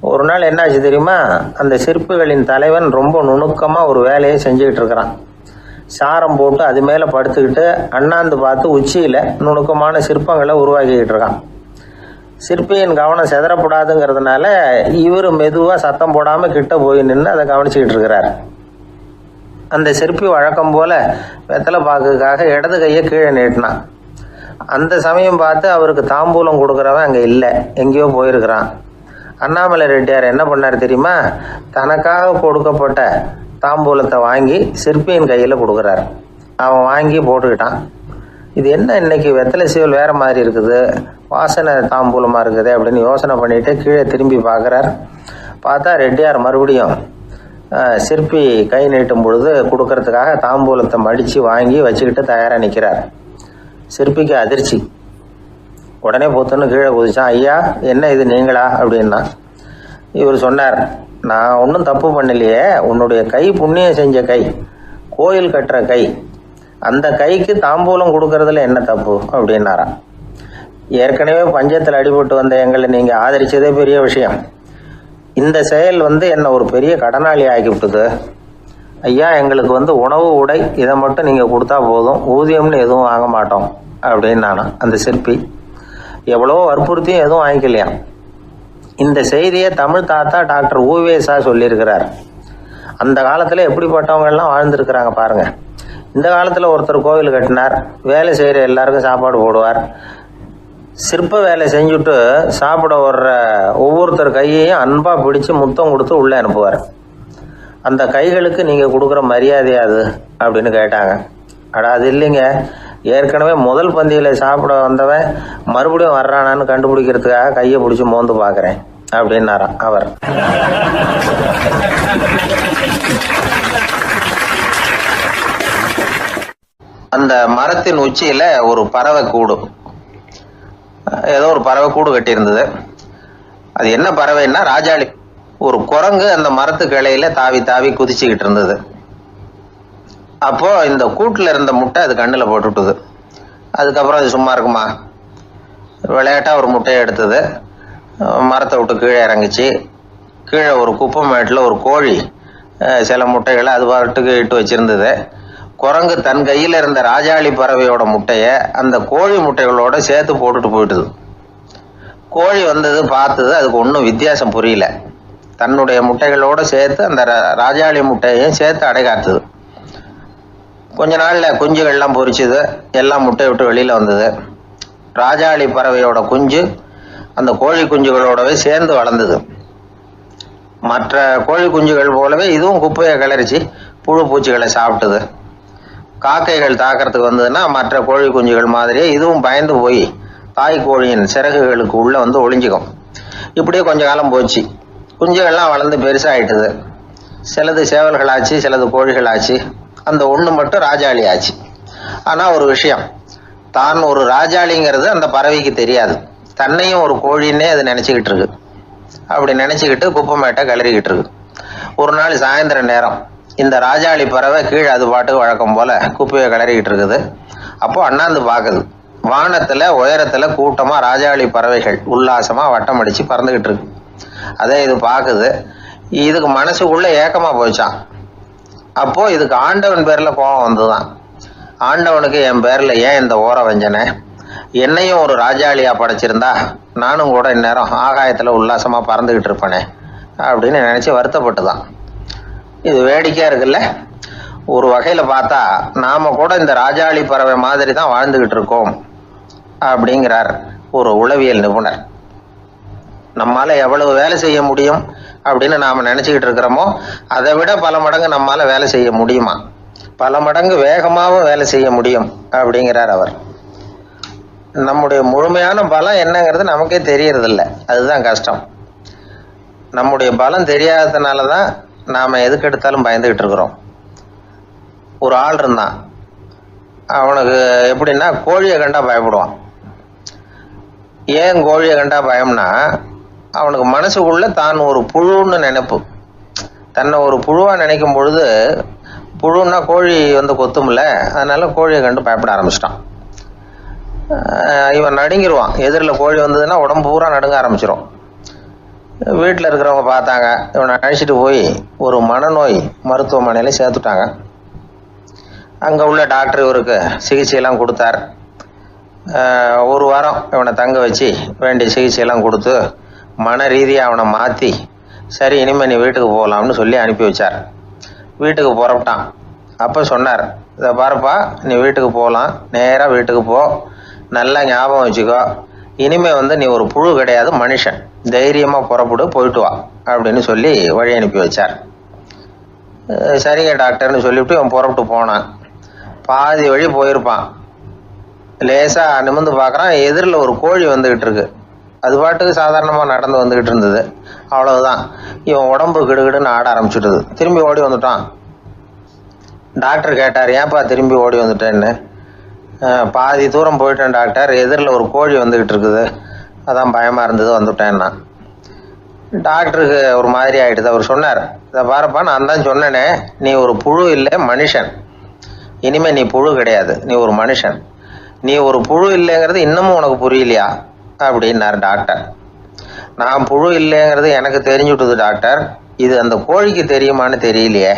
ஒரு நாள் என்னாச்சு தெரியுமா? அந்த சிற்பிகளின் தலைவன் ரொம்ப நுணுக்கமாக ஒரு வேலையை செஞ்சுக்கிட்டு இருக்கிறான். சாரம் போட்டு அது மேலே படுத்துக்கிட்டு அண்ணாந்து பார்த்து உச்சியில் நுணுக்கமான சிற்பங்களை உருவாக்கிக்கிட்டு இருக்கான். சிற்பியின் கவனம் செதறப்படாதுங்கிறதுனால இவர் மெதுவாக சத்தம் போடாமல் கிட்ட போய் நின்று அதை கவனிச்சுக்கிட்டு இருக்கிறார். அந்த சிற்பி வழக்கம் போல் வெத்தலை பாக்குக்காக இடது கையை கீழே நீட்டினான். அந்த சமயம் பார்த்து அவருக்கு தாம்பூலம் கொடுக்குறவன் அங்கே இல்லை, எங்கேயோ போயிருக்கிறான். அண்ணாமலை ரெட்டியார் என்ன பண்ணார் தெரியுமா? தனக்காக கொடுக்கப்பட்ட தாம்பூலத்தை வாங்கி சிற்பியின் கையில் கொடுக்குறார். அவன் வாங்கி போட்டுக்கிட்டான். இது என்ன இன்னைக்கு வெத்தலை சீவல் வேறு மாதிரி இருக்குது, வாசனை தாம்பூலமாக இருக்குது அப்படின்னு யோசனை பண்ணிவிட்டு கீழே திரும்பி பார்க்குறார். பார்த்தா ரெட்டியார் மறுபடியும் சிற்பி கை நீட்டும் பொழுது கொடுக்கறதுக்காக தாம்பூலத்தை மடித்து வாங்கி வச்சுக்கிட்டு தயாராக நிற்கிறார். சிற்பிக்கு அதிர்ச்சி. உடனே பொத்துன்னு கீழே குதிச்சான். ஐயா, என்ன இது நீங்களா அப்படின்னா. இவர் சொன்னார், நான் ஒன்றும் தப்பு பண்ணலையே, உன்னுடைய கை புண்ணியம் செஞ்ச கை, கோயில் கட்டுற கை, அந்த கைக்கு தாம்பூலம் கொடுக்கறதுல என்ன தப்பு அப்படின்னாராம். ஏற்கனவே பஞ்சத்தில் அடிபட்டு வந்த எங்களை நீங்கள் ஆதரித்ததே பெரிய விஷயம். இந்த செயல் என்னை ஒரு பெரிய கடனாளி ஆகிவிட்டுது. ஐயா, எங்களுக்கு உணவு உடை இதை மட்டும் நீங்கள் கொடுத்தா போதும், ஊதியம்னு எதுவும் வாங்க மாட்டோம் அப்படின்னு நானும். அந்த சிற்பி எவ்வளோ வற்புறுத்தியும் எதுவும் வாங்கிக்கலையாம். இந்த செய்தியை தமிழ் தாத்தா டாக்டர் ஊவேசா சொல்லியிருக்கிறார். அந்த காலத்தில் எப்படிப்பட்டவங்கெல்லாம் வாழ்ந்துருக்கிறாங்க பாருங்கள். இந்த காலத்தில் ஒருத்தர் கோவில் கட்டினார், வேலை செய்கிற எல்லாருக்கும் சாப்பாடு போடுவார். சிற்ப வேலை செஞ்சுட்டு சாப்பிட வர்ற ஒவ்வொருத்தர் கையையும் அன்பாக பிடிச்சி முத்தம் கொடுத்து உள்ளே அனுப்புவார். அந்த கைகளுக்கு நீங்கள் கொடுக்குற மரியாதையாது அப்படின்னு கேட்டாங்க. அது இல்லைங்க, ஏற்கனவே முதல் பந்தியில் சாப்பிட வந்தவன் மறுபடியும் வர்றானான்னு கண்டுபிடிக்கிறதுக்காக கையை பிடிச்சி மோந்து பார்க்குறேன் அப்படின்னாராம் அவர். அந்த மரத்தின் உச்சியில் ஒரு பறவை கூடு, ஏதோ ஒரு பறவை கூடு கட்டியிருந்தது. அது என்ன பறவைன்னா ராஜாளி. ஒரு குரங்கு அந்த மரத்து கிளையில தாவி தாவி குதிச்சுக்கிட்டு இருந்தது. அப்போ இந்த கூட்டில் இருந்த முட்டை அது கண்ணில் போட்டுவிட்டுது. அதுக்கப்புறம் அது சும்மா இருக்குமா? விளையாட்டாக ஒரு முட்டையை எடுத்தது, மரத்தை விட்டு கீழே இறங்கிச்சு. கீழே ஒரு குப்பை மேட்டில் ஒரு கோழி சில முட்டைகளை அது பாட்டுக்கு இட்டு வச்சிருந்தது. குரங்கு தன் கையில் இருந்த ராஜாளி பறவையோட முட்டையை அந்த கோழி முட்டைகளோட சேர்த்து போட்டுட்டு போயிட்டுது. கோழி பார்த்தது, அதுக்கு ஒன்றும் வித்தியாசம் புரியல. தன்னுடைய முட்டைகளோடு சேர்த்து அந்த ராஜாளி முட்டையையும் சேர்த்து அடைகாத்துது. கொஞ்ச நாளில் குஞ்சுகள்லாம் பொரிச்சுது, எல்லாம் முட்டை விட்டு வெளியில் வந்தது. ராஜாளி பறவையோட குஞ்சு அந்த கோழி குஞ்சுகளோடவே சேர்ந்து வளர்ந்தது. மற்ற கோழி குஞ்சுகள் போலவே இதுவும் குப்பையை கிளறிச்சு புழு பூச்சிகளை சாப்பிட்டுது. காக்கைகள் தாக்கிறதுக்கு வந்ததுன்னா மற்ற கோழி குஞ்சுகள் மாதிரியே இதுவும் பயந்து போய் தாய் கோழியின் சிறகுகளுக்கு உள்ளே ஒளிஞ்சிக்கும். இப்படியே கொஞ்ச காலம் போச்சு. குஞ்சுகள்லாம் வளர்ந்து பெருசாகிட்டுது. சிலது சேவல்களாச்சு, சிலது கோழிகளாச்சு. அந்த ஒன்று மட்டும் ராஜாளி ஆச்சு. ஆனால் ஒரு விஷயம், தான் ஒரு ராஜாளிங்கிறது அந்த பறவைக்கு தெரியாது. தன்னையும் ஒரு கோழின்னே அது நினச்சிக்கிட்டு இருக்கு. அப்படி நினச்சிக்கிட்டு குப்பை மேட்டை கிளறிக்கிட்டு இருக்கு. ஒரு நாள் சாயந்தர நேரம் இந்த ராஜாளி பறவை கீழே அது பாட்டுக்கு வழக்கம் போல குப்பையை கிளறிக்கிட்டு இருக்குது. அப்போ அண்ணாந்து பார்க்குது. வானத்துல உயரத்துல கூட்டமா ராஜாளி பறவைகள் உல்லாசமா வட்டம் அடிச்சு பறந்துகிட்டு இருக்கு. அதை இது பார்க்குது. இதுக்கு மனசுக்குள்ள ஏக்கமா போச்சான். அப்போ இதுக்கு ஆண்டவன் பேர்ல கோபம் வந்துதான். ஆண்டவனுக்கு என் பேர்ல ஏன் இந்த ஓர வஞ்சனை? என்னையும் ஒரு ராஜாளியா படைச்சிருந்தா நானும் கூட இந்நேரம் ஆகாயத்துல உல்லாசமா பறந்துகிட்டு இருப்பேனே அப்படின்னு நினைச்சு வருத்தப்பட்டுதான். இது வேடிக்கையா இருக்குல்ல. ஒரு வகையில பார்த்தா நாம கூட இந்த ராஜாளி பறவை மாதிரி தான் வாழ்ந்துகிட்டு இருக்கோம் அப்படிங்கிறார் ஒரு உளவியல் நிபுணர். நம்மால எவ்வளவு வேலை செய்ய முடியும் அப்படின்னு நாம நினைச்சுக்கிட்டு இருக்கிறோமோ அதை விட பல மடங்கு நம்மால வேலை செய்ய முடியுமா, பல மடங்கு வேகமாகவும் வேலை செய்ய முடியும் அப்படிங்கிறார் அவர். நம்முடைய முழுமையான பலம் என்னங்கிறது நமக்கே தெரியறதில்ல. அதுதான் கஷ்டம். நம்முடைய பலம் தெரியாததுனால தான் நாம எதுக்கு எடுத்தாலும் பயந்துகிட்டு இருக்கிறோம். ஒரு ஆள் இருந்தான். அவனுக்கு எப்படின்னா கோழியை கண்டா பயப்படுவான். ஏன் கோழியை கண்டா பயம்னா, அவனுக்கு மனசுக்குள்ள தான் ஒரு புழுன்னு நினைப்பு. தன்னை ஒரு புழுவா நினைக்கும் பொழுது, புழுன்னா கோழி வந்து கொத்தும்ல, அதனால கோழியை கண்டு பயப்பட ஆரம்பிச்சிட்டான். இவன் நடுங்கிடுவான். எதிரில் கோழி வந்ததுன்னா உடம்பு பூரா நடுங்க ஆரம்பிச்சிடும். வீட்டில் இருக்கிறவங்க பார்த்தாங்க. இவனை அழைச்சிட்டு போய் ஒரு மனநோய் மருத்துவமனையில் சேர்த்துட்டாங்க. அங்கே உள்ள டாக்டர் இவருக்கு சிகிச்சையெல்லாம் கொடுத்தார். ஒரு வாரம் இவனை தங்க வச்சு வேண்டிய சிகிச்சையெல்லாம் கொடுத்து மன ரீதியாக அவனை மாற்றி, சரி இனிமேல் நீ வீட்டுக்கு போகலாம்னு சொல்லி அனுப்பி வச்சார். வீட்டுக்கு புறப்பட்டான். அப்போ சொன்னார், இதை பாருப்பா, நீ வீட்டுக்கு போகலாம், நேராக வீட்டுக்கு போ, நல்லா ஞாபகம் வச்சுக்கோ, இனிமே வந்து நீ ஒரு புழு கிடையாது, மனுஷன், தைரியமாக புறப்படு, போயிட்டு வா அப்படின்னு சொல்லி வழி அனுப்பி வச்சார். சரிங்க டாக்டர்னு சொல்லிவிட்டு இவன் புறப்பட்டு போனான். பாதி வழி போயிருப்பான். லேசாக நிமிர்ந்து பார்க்குறான், எதிரில் ஒரு கோழி வந்துக்கிட்டு இருக்கு. அது பாட்டுக்கு சாதாரணமாக நடந்து வந்துக்கிட்டு இருந்தது. அவ்வளவுதான், இவன் உடம்பு கிடுகிடுன்னு ஆட ஆரம்பிச்சுட்டுது. திரும்பி ஓடி வந்துட்டான். டாக்டர் கேட்டார், ஏன்ப்பா திரும்பி ஓடி வந்துட்டேன்னு. பாதி தூரம் போயிட்டேன் டாக்டர், எதிரில் ஒரு கோழி வந்துக்கிட்டு இருக்குது, அதான் பயமாக இருந்தது, வந்துட்டேன்னா. டாக்டருக்கு ஒரு மாதிரி ஆகிடுது. அவர் சொன்னார், இதை பாருப்பா, நான் தான் சொன்னேனே, நீ ஒரு புழு இல்லை, மனுஷன். இனிமேல் நீ புழு கிடையாது, நீ ஒரு மனுஷன். நீ ஒரு புழு இல்லைங்கிறது இன்னமும் உனக்கு புரியலையா அப்படின்னாரு டாக்டர். நான் புழு இல்லைங்கிறது எனக்கு தெரிஞ்சுட்டுது டாக்டர், இது அந்த கோழிக்கு தெரியுமான்னு தெரியலையே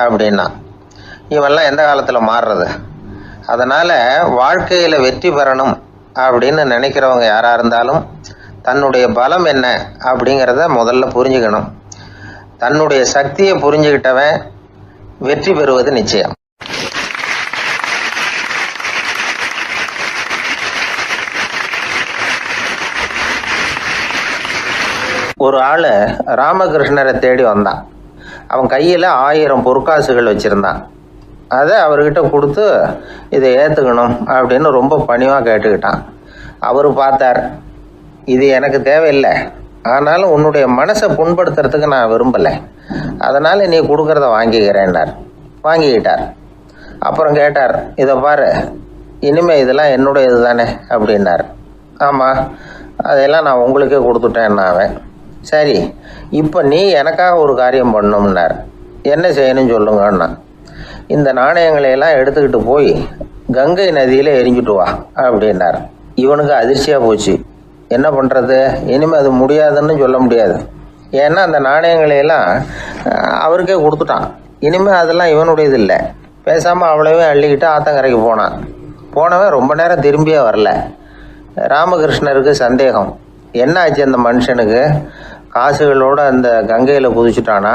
அப்படின்னா. இவெல்லாம் எந்த காலத்தில் மாறுறது? அதனால் வாழ்க்கையில் வெற்றி பெறணும் அப்படின்னு நினைக்கிறவங்க யாராக இருந்தாலும் தன்னுடைய பலம் என்ன அப்படிங்கிறத முதல்ல புரிஞ்சுக்கணும். தன்னுடைய சக்தியை புரிஞ்சுக்கிட்டவன் வெற்றி பெறுவது நிச்சயம். ஒரு ஆள் ராமகிருஷ்ணரை தேடி வந்தான். அவன் கையில் 1000 பொற்காசுகள் வச்சுருந்தான். அதை அவர்கிட்ட கொடுத்து இதை ஏற்றுக்கணும் அப்படின்னு ரொம்ப பணிவாக கேட்டுக்கிட்டான். அவர் பார்த்தார், இது எனக்கு தேவையில்லை, ஆனாலும் உன்னுடைய மனசை புண்படுத்துறதுக்கு நான் விரும்பலை, அதனால் நீ கொடுக்குறத வாங்கிக்கிறேன்னார். வாங்கிக்கிட்டார். அப்புறம் கேட்டார், இதை பாரு, இனிமேல் இதெல்லாம் என்னுடைய இது தானே அப்படின்னார். ஆமாம், அதெல்லாம் நான் உங்களுக்கே கொடுத்துட்டேன். அவன், சரி, இப்போ நீ எனக்காக ஒரு காரியம் பண்ணணும்னார். என்ன செய்யணும்னு சொல்லுங்கன்னா, இந்த நாணயங்களையெல்லாம் எடுத்துக்கிட்டு போய் கங்கை நதியில் எரிஞ்சுட்டு வா அப்படின்னார். இவனுக்கு அதிர்ச்சியாக போச்சு. என்ன பண்ணுறது? இனிமேல் அது முடியாதுன்னு சொல்ல முடியாது. ஏன்னா அந்த நாணயங்களையெல்லாம் அவருக்கே கொடுத்துட்டான். இனிமேல் அதெல்லாம் இவனுடையது இல்லை. பேசாமல் அவ்வளவே அள்ளிக்கிட்டு ஆத்தங்கரைக்கு போனான். போனவன் ரொம்ப நேரம் திரும்பியே வரல. ராமகிருஷ்ணருக்கு சந்தேகம், என்ன ஆச்சு அந்த மனுஷனுக்கு? காசுகளோடு அந்த கங்கையில் குதிச்சுட்டானா?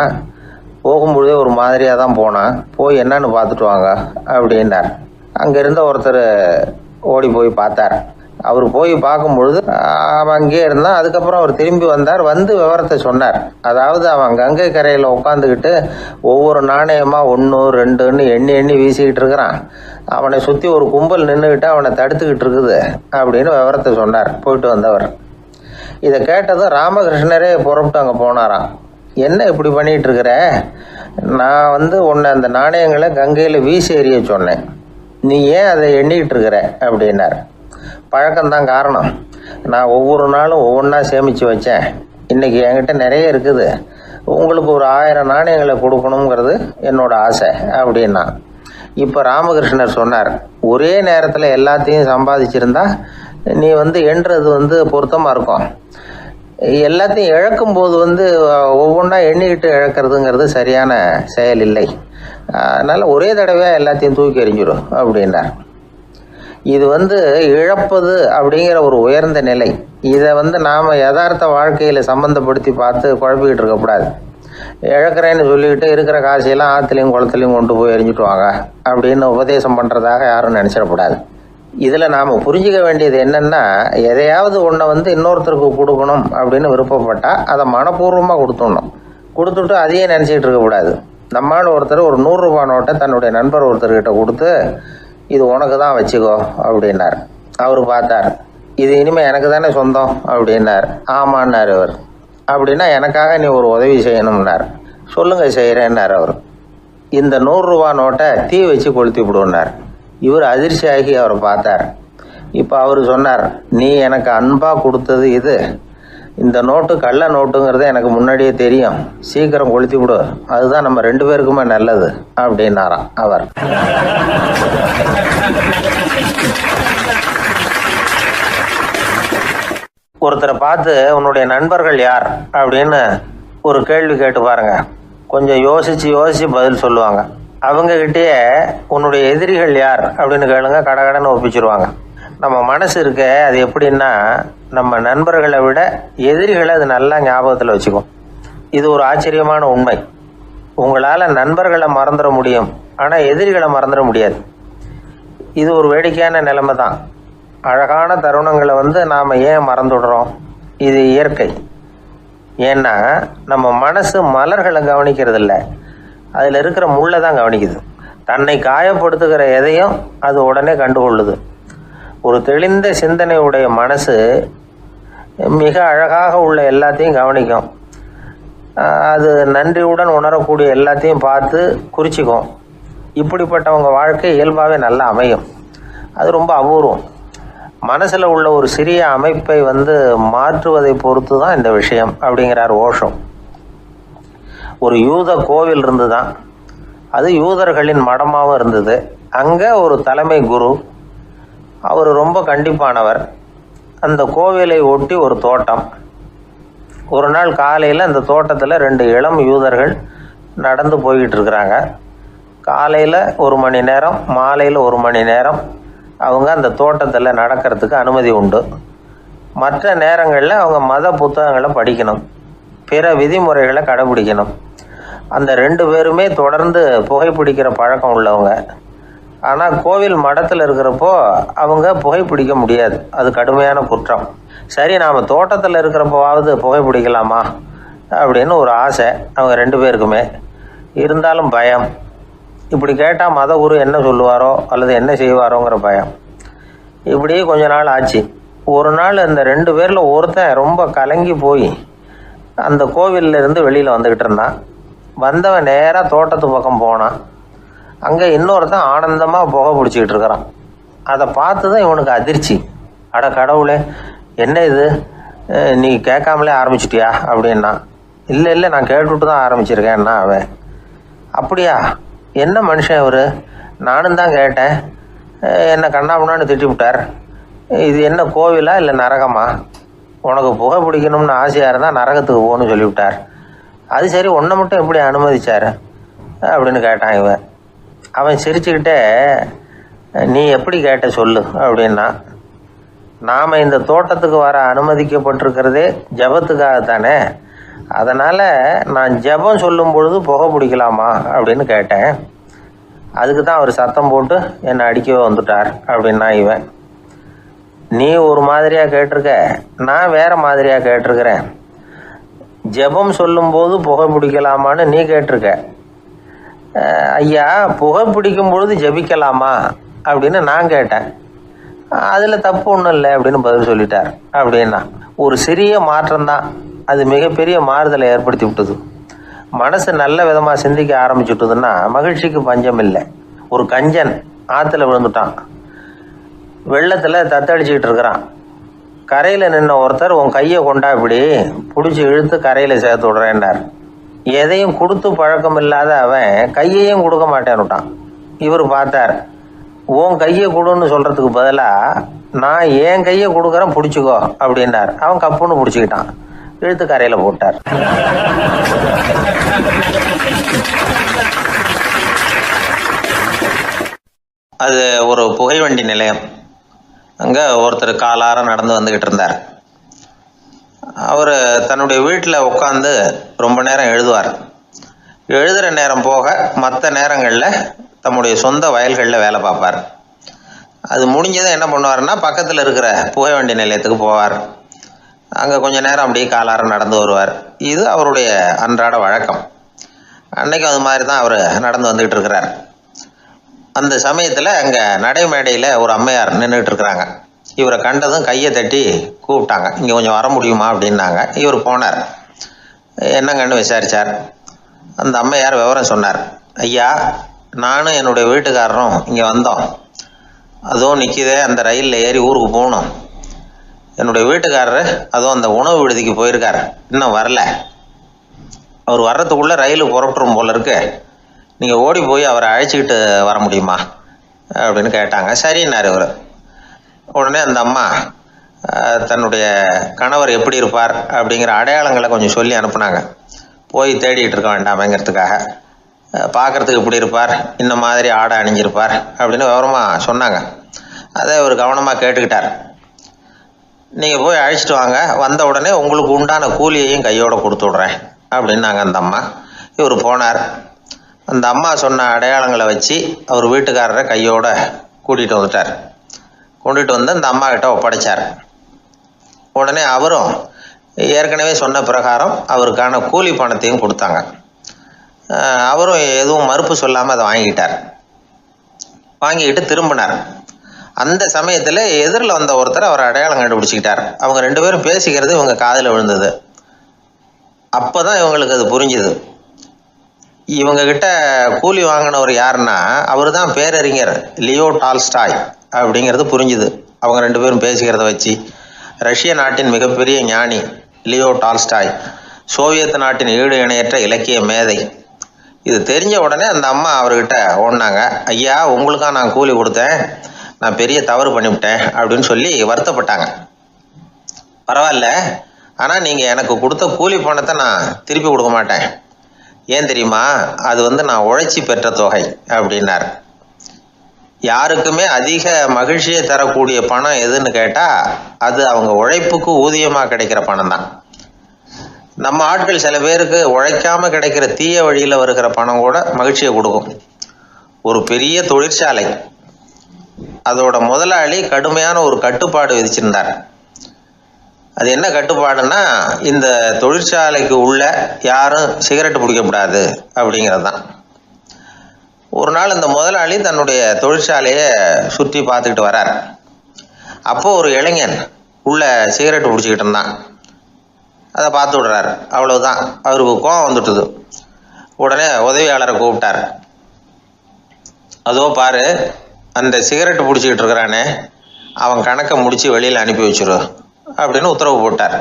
போகும்பொழுதே ஒரு மாதிரியாக தான் போனான், போய் என்னன்னு பார்த்துட்டு வாங்க அப்படின்னார். அங்கே இருந்த ஒருத்தர் ஓடி போய் பார்த்தார். அவர் போய் பார்க்கும்பொழுது அவன் அங்கேயே இருந்தான். அதுக்கப்புறம் அவர் திரும்பி வந்தார். வந்து விவரத்தை சொன்னார். அதாவது அவன் கங்கை கரையில் உட்காந்துக்கிட்டு ஒவ்வொரு நாணயமாக 1 2ன்னு எண்ணி எண்ணி வீசிக்கிட்டு இருக்கிறான். அவனை சுற்றி ஒரு கும்பல் நின்றுக்கிட்டு அவனை தடுத்துக்கிட்டு இருக்குது அப்படின்னு விவரத்தை சொன்னார் போயிட்டு வந்தவர். இதை கேட்டதும் ராமகிருஷ்ணரே புறப்பட்டு அங்கே போனாராம். என்ன இப்படி பண்ணிகிட்டு இருக்கிற? நான் உன்னை அந்த நாணயங்களை கங்கையில் வீசி எறிய சொன்னேன், நீ ஏன் அதை எண்ணிக்கிட்டு இருக்கிற அப்படின்னார். பழக்கம்தான் காரணம். நான் ஒவ்வொரு நாளும் ஒவ்வொன்றா சேமித்து வச்சேன். இன்றைக்கி என்கிட்ட நிறைய இருக்குது. உங்களுக்கு ஒரு 1000 நாணயங்களை கொடுக்கணுங்கிறது என்னோட ஆசை அப்படின்னா. இப்போ ராமகிருஷ்ணர் சொன்னார், ஒரே நேரத்தில் எல்லாத்தையும் சம்பாதிச்சிருந்தா நீ எண்ணுறது பொருத்தமாக இருக்கும். எல்லாத்தையும் இழக்கும்போது ஒவ்வொன்றா எண்ணிக்கிட்டு இழக்கிறதுங்கிறது சரியான செயல் இல்லை. அதனால் ஒரே தடவையாக எல்லாத்தையும் தூக்கி எறிஞ்சிடும் அப்படின்னார். இது இழப்பது அப்படிங்கிற ஒரு உயர்ந்த நிலை. இதை நாம் யதார்த்த வாழ்க்கையில் சம்மந்தப்படுத்தி பார்த்து குழப்பிக்கிட்டு இருக்கக்கூடாது. இழக்கிறேன்னு சொல்லிக்கிட்டு இருக்கிற காசையெல்லாம் ஆற்றுலையும் குளத்துலையும் கொண்டு போய் எரிஞ்சிட்டு வாங்க அப்படின்னு உபதேசம் பண்ணுறதாக யாரும் நினச்சிடக்கூடாது. இதில் நாம் புரிஞ்சிக்க வேண்டியது என்னென்னா, எதையாவது ஒன்றை இன்னொருத்தருக்கு கொடுக்கணும் அப்படின்னு விருப்பப்பட்டால் அதை மனப்பூர்வமாக கொடுத்துடணும். கொடுத்துட்டு அதையே நினச்சிக்கிட்டு இருக்கக்கூடாது. நம்மால் ஒருத்தர் ஒரு 100 ரூபா நோட்டை தன்னுடைய நண்பர் ஒருத்தர்கிட்ட கொடுத்து, இது உனக்கு தான் வச்சுக்கோ அப்படின்னார். அவர் பார்த்தார், இது இனிமேல் எனக்கு தானே சொந்தம் அப்படின்னார். ஆமான்னார் அவர். அப்படின்னா எனக்காக நீ ஒரு உதவி செய்யணும்னார். சொல்லுங்கள் செய்கிறேன்னார் அவர். இந்த 100 ரூபா நோட்டை தீ வச்சு கொளுத்தி விடுன்னார். இவர் அதிர்ச்சியாகி அவரை பார்த்தார். இப்போ அவர் சொன்னார், நீ எனக்கு அன்பாக கொடுத்தது இது, இந்த நோட்டு கள்ள நோட்டுங்கிறது எனக்கு முன்னாடியே தெரியும், சீக்கிரம் கொளுத்தி விடு, அதுதான் நம்ம 2 பேருக்குமே நல்லது அப்படின்னாராம் அவர். ஒருத்தரை பார்த்து உன்னுடைய நண்பர்கள் யார் அப்படின்னு ஒரு கேள்வி கேட்டு பாருங்க. கொஞ்சம் யோசிச்சு பதில் சொல்லுவாங்க. அவங்ககிட்டயே உன்னுடைய எதிரிகள் யார் அப்படின்னு கேளுங்க, கடகடன்னு ஒப்பிச்சிருவாங்க. நம்ம மனசு இருக்க அது எப்படின்னா, நம்ம நண்பர்களை விட எதிரிகளை அது நல்லா ஞாபகத்தில் வச்சுக்கும். இது ஒரு ஆச்சரியமான உண்மை. உங்களால் நண்பர்களை மறந்துட முடியும், ஆனால் எதிரிகளை மறந்துட முடியாது. இது ஒரு வேடிக்கையான நிலைமை தான். அழகான தருணங்களை நாம் ஏன் மறந்துடுறோம்? இது இயற்கை. ஏன்னா நம்ம மனசு மலர்களை கவனிக்கிறது இல்லை, அதில் இருக்கிற முள்ளை தான் கவனிக்குது. தன்னை காயப்படுத்துகிற எதையும் அது உடனே கண்டுகொள்ளுது. ஒரு தெளிந்த சிந்தனையுடைய மனசு மிக அழகாக உள்ள எல்லாத்தையும் கவனிக்கும். அது நன்றியுடன் உணரக்கூடிய எல்லாத்தையும் பார்த்து குறிச்சிக்கும். இப்படிப்பட்டவங்க வாழ்க்கை இயல்பாகவே நல்லா அமையும். அது ரொம்ப அபூர்வம். மனசில் உள்ள ஒரு சிறிய அமைப்பை மாற்றுவதை பொறுத்து தான் இந்த விஷயம் அப்படிங்கிறார் ஓஷோ. ஒரு யூத கோவில் இருந்து தான், அது யூதர்களின் மடமாகவும் இருந்தது. அங்கே ஒரு தலைமை குரு, அவர் ரொம்ப கண்டிப்பானவர். அந்த கோவிலை ஒட்டி ஒரு தோட்டம். ஒரு நாள் காலையில் அந்த தோட்டத்தில் 2 இளம் யூதர்கள் நடந்து போய்கிட்டு இருக்கிறாங்க. காலையில் 1 மணி நேரம், மாலையில் 1 மணி நேரம் அவங்க அந்த தோட்டத்தில் நடக்கிறதுக்கு அனுமதி உண்டு. மற்ற நேரங்களில் அவங்க மத புத்தகங்களை படிக்கணும், பிற விதிமுறைகளை கடைபிடிக்கணும். அந்த 2 பேருமே தொடர்ந்து புகைப்பிடிக்கிற பழக்கம் உள்ளவங்க. ஆனால் கோவில் மடத்தில் இருக்கிறப்போ அவங்க புகைப்பிடிக்க முடியாது, அது கடுமையான குற்றம். சரி, நாம் தோட்டத்தில் இருக்கிறப்போவாவது புகைப்பிடிக்கலாமா அப்படின்னு ஒரு ஆசை அவங்க 2 பேருக்குமே. இருந்தாலும் பயம். இப்படி கேட்டால் மதகுரு என்ன சொல்லுவாரோ அல்லது என்ன செய்வாரோங்கிற பயம். இப்படி கொஞ்ச நாள் ஆச்சு. ஒரு நாள் அந்த 2 பேரில் ஒருத்தன் ரொம்ப கலங்கி போய் அந்த கோவிலில் இருந்து வெளியில் வந்துக்கிட்டு இருந்தான். வந்தவன் நேராக தோட்டத்து பக்கம் போனான். அங்கே இன்னொருத்தன் ஆனந்தமாக புகை பிடிச்சிக்கிட்டு இருக்கிறான். அதை பார்த்து தான் இவனுக்கு அதிர்ச்சி. அட கடவுளே, என்ன இது, நீ கேட்காமலே ஆரம்பிச்சிட்டியா அப்படின்னா. இல்லை நான் கேட்டுவிட்டு தான் ஆரம்பிச்சிருக்கேன்னா அவன். அப்படியா, என்ன மனுஷன் இவர், நானும் தான் கேட்டேன், என்னை கண்ணாமுன்னான்னு திட்டிவிட்டார். இது என்ன கோவிலா இல்லை நரகமா? உனக்கு புகை பிடிக்கணும்னு ஆசையாக இருந்தால் நரகத்துக்கு போகணும்னு சொல்லிவிட்டார். அது சரி, உன்னை மட்டும் எப்படி அனுமதிச்சார் அப்படின்னு கேட்டான் இவன். அவன் சிரிச்சுக்கிட்டே, நீ எப்படி கேட்ட சொல்லு அப்படின்னா. நாம் இந்த தோட்டத்துக்கு வர அனுமதிக்கப்பட்டிருக்கிறதே ஜபத்துக்காகத்தானே, அதனால் நான் ஜபம் சொல்லும் பொழுது புகை பிடிக்கலாமா அப்படின்னு கேட்டேன். அதுக்கு தான் அவர் சத்தம் போட்டு என்னை அடிக்கவே வந்துட்டார் அப்படின்னா இவன். நீ ஒரு மாதிரியாக கேட்டிருக்க, நான் வேறு மாதிரியாக கேட்டிருக்கிறேன். ஜெபம் சொல்லும்போது புகை பிடிக்கலாமான்னு நீ கேட்டிருக்க. ஐயா, புகை பிடிக்கும் பொழுது ஜெபிக்கலாமா அப்படின்னு நான் கேட்டேன். அதில் தப்பு ஒன்றும் இல்லை அப்படின்னு பதில் சொல்லிட்டார் அப்படின்னா. ஒரு சிறிய மாற்றம்தான் அது மிகப்பெரிய மாறுதலை ஏற்படுத்தி விட்டது. மனசு நல்ல விதமாக சிந்திக்க ஆரம்பிச்சுட்டுதுன்னா மகிழ்ச்சிக்கு பஞ்சம் இல்லை. ஒரு கஞ்சன் ஆற்றுல விழுந்துட்டான், வெள்ளத்தில் தத்தளிச்சுக்கிட்டு இருக்கிறான். கரையில் நின்ன ஒருத்தர், உன் கையை கொண்டா இப்படி பிடிச்சி இழுத்து கரையில் சேர்த்து விட்றேன்னார். எதையும் கொடுத்து பழக்கம் இல்லாத அவன் கையையும் கொடுக்க மாட்டேன்னுட்டான். இவர் பார்த்தார், உன் கையை கொடுன்னு சொல்கிறதுக்கு பதிலாக நான் என் கையை கொடுக்குறேன் பிடிச்சிக்கோ அப்படின்னார். அவன் கப்புன்னு பிடிச்சிக்கிட்டான், இழுத்து கரையில் போட்டார். அது ஒரு புகைவண்டி நிலையம். அங்கே ஒருத்தர் காலார நடந்து வந்துக்கிட்டு இருந்தார். அவர் தன்னுடைய வீட்டில் உட்காந்து ரொம்ப நேரம் எழுதுவார். எழுதுகிற நேரம் போக மற்ற நேரங்களில் தம்முடைய சொந்த வயல்களில் வேலை பார்ப்பார். அது முடிஞ்சதை என்ன பண்ணுவார்னா, பக்கத்தில் இருக்கிற புகைவண்டி நிலையத்துக்கு போவார். அங்கே கொஞ்சம் நேரம் அப்படியே காலார நடந்து வருவார். இது அவருடைய அன்றாட வழக்கம். அன்னைக்கும் அது மாதிரி தான் அவர் நடந்து வந்துக்கிட்டு இருக்கிறார். அந்த சமயத்தில் அங்கே நடைமேடையில் ஒரு அம்மையார் நின்றுட்டு இருக்கிறாங்க. இவரை கண்டதும் கையை தட்டி கூப்பிட்டாங்க, இங்கே கொஞ்சம் வர முடியுமா அப்படின்னாங்க. இவர் போனார். என்னங்கன்னு விசாரித்தார். அந்த அம்மையார் விவரம் சொன்னார். ஐயா, நானும் என்னுடைய வீட்டுக்காரரும் இங்கே வந்தோம். அதுவும் நிற்கிதே, அந்த ரயிலில் ஏறி ஊருக்கு போகணும். என்னுடைய வீட்டுக்காரர் அதுவும் அந்த உணவு விடுதிக்கு போயிருக்கார், இன்னும் வரல. அவர் வர்றதுக்குள்ளே ரயில் புறப்பட்டுரும் போல இருக்கு. நீங்கள் ஓடி போய் அவரை அழைச்சிக்கிட்டு வர முடியுமா அப்படின்னு கேட்டாங்க. சரின்னார் இவர். உடனே அந்த அம்மா தன்னுடைய கணவர் எப்படி இருப்பார் அப்படிங்கிற அடையாளங்களை கொஞ்சம் சொல்லி அனுப்புனாங்க. போய் தேடிட்டு இருக்க வேண்டாமேங்கிறதுக்காக. பார்க்குறதுக்கு இப்படி இருப்பார், இந்த மாதிரி ஆடை அணிஞ்சிருப்பார் அப்படின்னு விவரமாக சொன்னாங்க. அதை இவர் கவனமாக கேட்டுக்கிட்டார். நீங்கள் போய் அழைச்சிட்டு வாங்க, வந்த உடனே உங்களுக்கு உண்டான கூலியையும் கையோடு கொடுத்து விட்றேன் அப்படின்னாங்க அந்த அம்மா. இவர் போனார். அந்த அம்மா சொன்ன அடையாளங்களை வச்சு அவர் வீட்டுக்காரரை கையோடு கூட்டிகிட்டு வந்துட்டார். கொண்டுட்டு வந்து அந்த அம்மா கிட்ட ஒப்படைச்சார். உடனே அவரும் ஏற்கனவே சொன்ன பிரகாரம் அவருக்கான கூலி பணத்தையும் கொடுத்தாங்க. அவரும் எதுவும் மறுப்பு சொல்லாமல் அதை வாங்கிக்கிட்டார். வாங்கிக்கிட்டு திரும்பினார். அந்த சமயத்தில் எதிரில் வந்த ஒருத்தர் அவர் அடையாளம் கண்டுபிடிச்சிக்கிட்டார். அவங்க ரெண்டு பேரும் பேசிக்கிறது இவங்க காதில் விழுந்தது. அப்போ தான் இவங்களுக்கு அது புரிஞ்சுது. இவங்கக்கிட்ட கூலி வாங்கினவர் யாருன்னா அவர் தான் பேரறிஞர் லியோ டால்ஸ்டாய் அப்படிங்கிறது புரிஞ்சுது. அவங்க ரெண்டு பேரும் பேசிக்கிறத வச்சு ரஷ்ய நாட்டின் மிகப்பெரிய ஞானி லியோ டால்ஸ்டாய், சோவியத் நாட்டின் ஈடு இணையற்ற இலக்கிய மேதை. இது தெரிஞ்ச உடனே அந்த அம்மா அவர்கிட்ட ஓடினாங்க. ஐயா, உங்களுக்காக நான் கூலி கொடுத்தேன், நான் பெரிய தவறு பண்ணிவிட்டேன் அப்படின்னு சொல்லி வருத்தப்பட்டாங்க. பரவாயில்ல, ஆனால் நீங்கள் எனக்கு கொடுத்த கூலி பணத்தை நான் திருப்பி கொடுக்க மாட்டேன். ஏன் தெரியுமா, அது நான் உழைச்சி பெற்ற தொகை அப்படின்னார். யாருக்குமே அதிக மகிழ்ச்சியை தரக்கூடிய பணம் எதுன்னு கேட்டால் அது அவங்க உழைப்புக்கு ஊதியமாக கிடைக்கிற பணம் தான். நம்ம ஆட்கள் சில பேருக்கு உழைக்காமல் கிடைக்கிற தீய வழியில் வருகிற பணம் கூட மகிழ்ச்சியை கொடுக்கும். ஒரு பெரிய தொழிற்சாலை, அதோட முதலாளி கடுமையான ஒரு கட்டுப்பாடு விதிச்சிருந்தார். அது என்ன கட்டுப்பாடுன்னா, இந்த தொழிற்சாலைக்கு உள்ள யாரும் சிகரெட்டு பிடிக்கக்கூடாது அப்படிங்கிறது தான். ஒரு நாள் இந்த முதலாளி தன்னுடைய தொழிற்சாலையை சுற்றி பார்த்துக்கிட்டு வரார். அப்போது ஒரு இளைஞன் உள்ள சிகரெட்டு பிடிச்சிக்கிட்டு இருந்தான். அதை பார்த்து விடுறாரு. அவ்வளவுதான், அவருக்கு கோவம் வந்துட்டுது. உடனே உதவியாளரை கூப்பிட்டார். அதோ பாரு, அந்த சிகரெட்டு பிடிச்சிக்கிட்டு இருக்கிறானே, அவன் கணக்கை முடித்து வெளியில் அனுப்பி வச்சிரு அப்படின்னு உத்தரவு போட்டார்.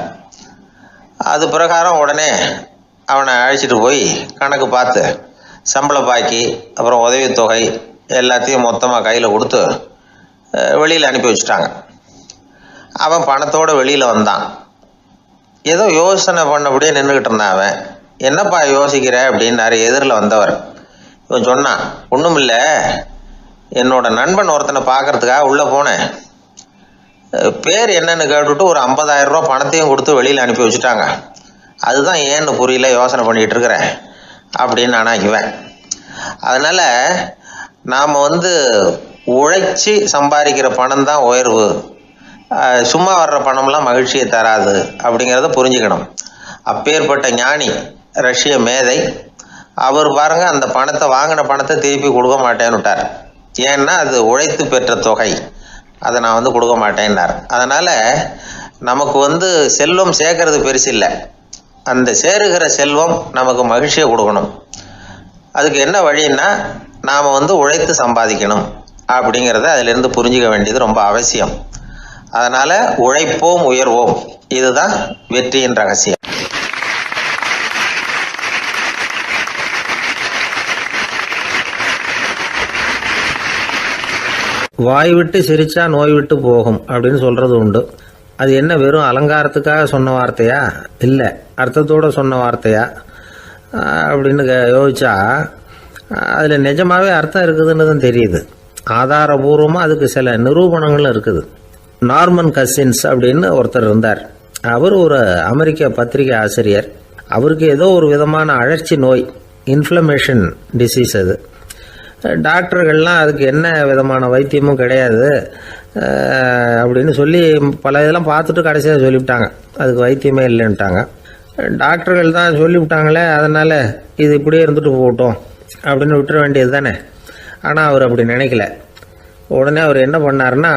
அது பிரகாரம் உடனே அவனை அழைச்சிட்டு போய் கணக்கு பார்த்து சம்பள பாக்கி அப்புறம் உதவித்தொகை எல்லாத்தையும் மொத்தமாக கையில் கொடுத்து வெளியில் அனுப்பி வச்சுட்டாங்க. அவன் பணத்தோடு வெளியில் வந்தான். ஏதோ யோசனை பண்ணபடியே நின்றுக்கிட்டு இருந்தான். அவன் என்னப்பா யோசிக்கிற அப்படின்னாரு எதிரில் வந்தவர். இவன் சொன்னான், ஒன்றும் இல்லை, என்னோட நண்பன் ஒருத்தனை பார்க்கறதுக்காக உள்ளே போனேன். பேர் என்னன்னு கேட்டுவிட்டு ஒரு 50,000 ரூபா பணத்தையும் கொடுத்து வெளியில் அனுப்பி வச்சுட்டாங்க. அதுதான் ஏன்னு புரியல, யோசனை பண்ணிகிட்டு இருக்கிறேன் அப்படின்னு நான் இவன். அதனால் நாம் உழைச்சி சம்பாதிக்கிற பணம் தான் உயர்வு, சும்மா வர்ற பணம்லாம் மகிழ்ச்சியை தராது அப்படிங்கிறத புரிஞ்சுக்கணும். அப்பேற்பட்ட ஞானி ரஷ்ய மேதை அவர் பாருங்க, அந்த பணத்தை வாங்கின பணத்தை திருப்பி கொடுக்க மாட்டேன்னு விட்டார். ஏன்னா அது உழைத்து பெற்ற தொகை, அதை நான் கொடுக்க மாட்டேன்னார். அதனால் நமக்கு செல்வம் சேர்க்கறது பெருசு இல்லை, அந்த சேருகிற செல்வம் நமக்கு மகிழ்ச்சியை கொடுக்கணும். அதுக்கு என்ன வழின்னா, நாம் உழைத்து சம்பாதிக்கணும் அப்படிங்கிறத அதிலிருந்து புரிஞ்சிக்க வேண்டியது ரொம்ப அவசியம். அதனால் உழைப்போம் உயர்வோம், இதுதான் வெற்றியின் ரகசியம். வாய் விட்டு சிரிச்சா நோய் விட்டு போகும் அப்படின்னு சொல்றது உண்டு. அது என்ன வெறும் அலங்காரத்துக்காக சொன்ன வார்த்தையா, இல்லை அர்த்தத்தோடு சொன்ன வார்த்தையா அப்படின்னு யோசிச்சா அதில் நிஜமாவே அர்த்தம் இருக்குதுன்னு தான் தெரியுது. ஆதாரபூர்வமாக அதுக்கு சில நிரூபணங்களும் இருக்குது. நார்மன் கசின்ஸ் அப்படின்னு ஒருத்தர் இருந்தார். அவர் ஒரு அமெரிக்க பத்திரிகை ஆசிரியர். அவருக்கு ஏதோ ஒரு விதமான அழற்சி நோய், இன்ஃப்ளமேஷன் டிசீஸ். அது டாக்டர்கள்லாம் அதுக்கு என்ன விதமான வைத்தியமும் கிடையாது அப்படின்னு சொல்லி பல இதெல்லாம் பார்த்துட்டு கடைசியாக சொல்லிவிட்டாங்க அதுக்கு வைத்தியமே இல்லைன்ட்டாங்க. டாக்டர்கள் தான் சொல்லிவிட்டாங்களே, அதனால் இது இப்படியே இருந்துட்டு போகட்டும் அப்படின்னு விட்டுற வேண்டியது தானே. ஆனால் அவர் அப்படி நினைக்கல. உடனே அவர் என்ன பண்ணார்னா,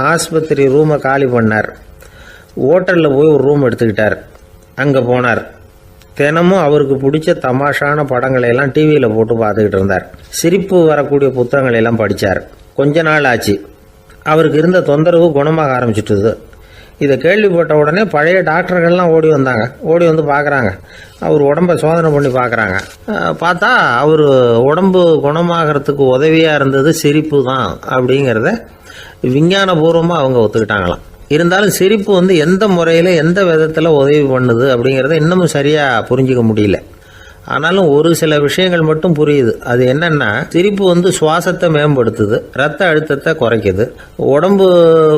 ஆஸ்பத்திரி ரூமை காலி பண்ணார். ஹோட்டலில் போய் ஒரு ரூம் எடுத்துக்கிட்டார். அங்கே போனார். தினமும் அவருக்கு பிடிச்ச தமாஷான படங்களை எல்லாம் டிவியில் போட்டு பார்த்துக்கிட்டு இருந்தார். சிரிப்பு வரக்கூடிய புத்தகங்களை எல்லாம் படித்தார். கொஞ்ச நாள் ஆச்சு, அவருக்கு இருந்த தொந்தரவு குணமாக ஆரம்பிச்சிட்டுது. இதை கேள்விப்பட்ட உடனே பழைய டாக்டர்கள்லாம் ஓடி வந்தாங்க. ஓடி வந்து பார்க்குறாங்க, அவர் உடம்பை சோதனை பண்ணி பார்க்குறாங்க. பார்த்தா அவர் உடம்பு குணமாகறதுக்கு உதவியாக இருந்தது சிரிப்பு தான் அப்படிங்கிறத விஞ்ஞானபூர்வமாக அவங்க ஒத்துக்கிட்டாங்களாம். இருந்தாலும் சிரிப்பு வந்து எந்த முறையில் எந்த விதத்தில் உதவி பண்ணுது அப்படிங்கிறத இன்னமும் சரியாக புரிஞ்சிக்க முடியல. ஆனாலும் ஒரு சில விஷயங்கள் மட்டும் புரியுது. அது என்னன்னா, சிரிப்பு வந்து சுவாசத்தை மேம்படுத்துது, ரத்த அழுத்தத்தை குறைக்குது, உடம்பு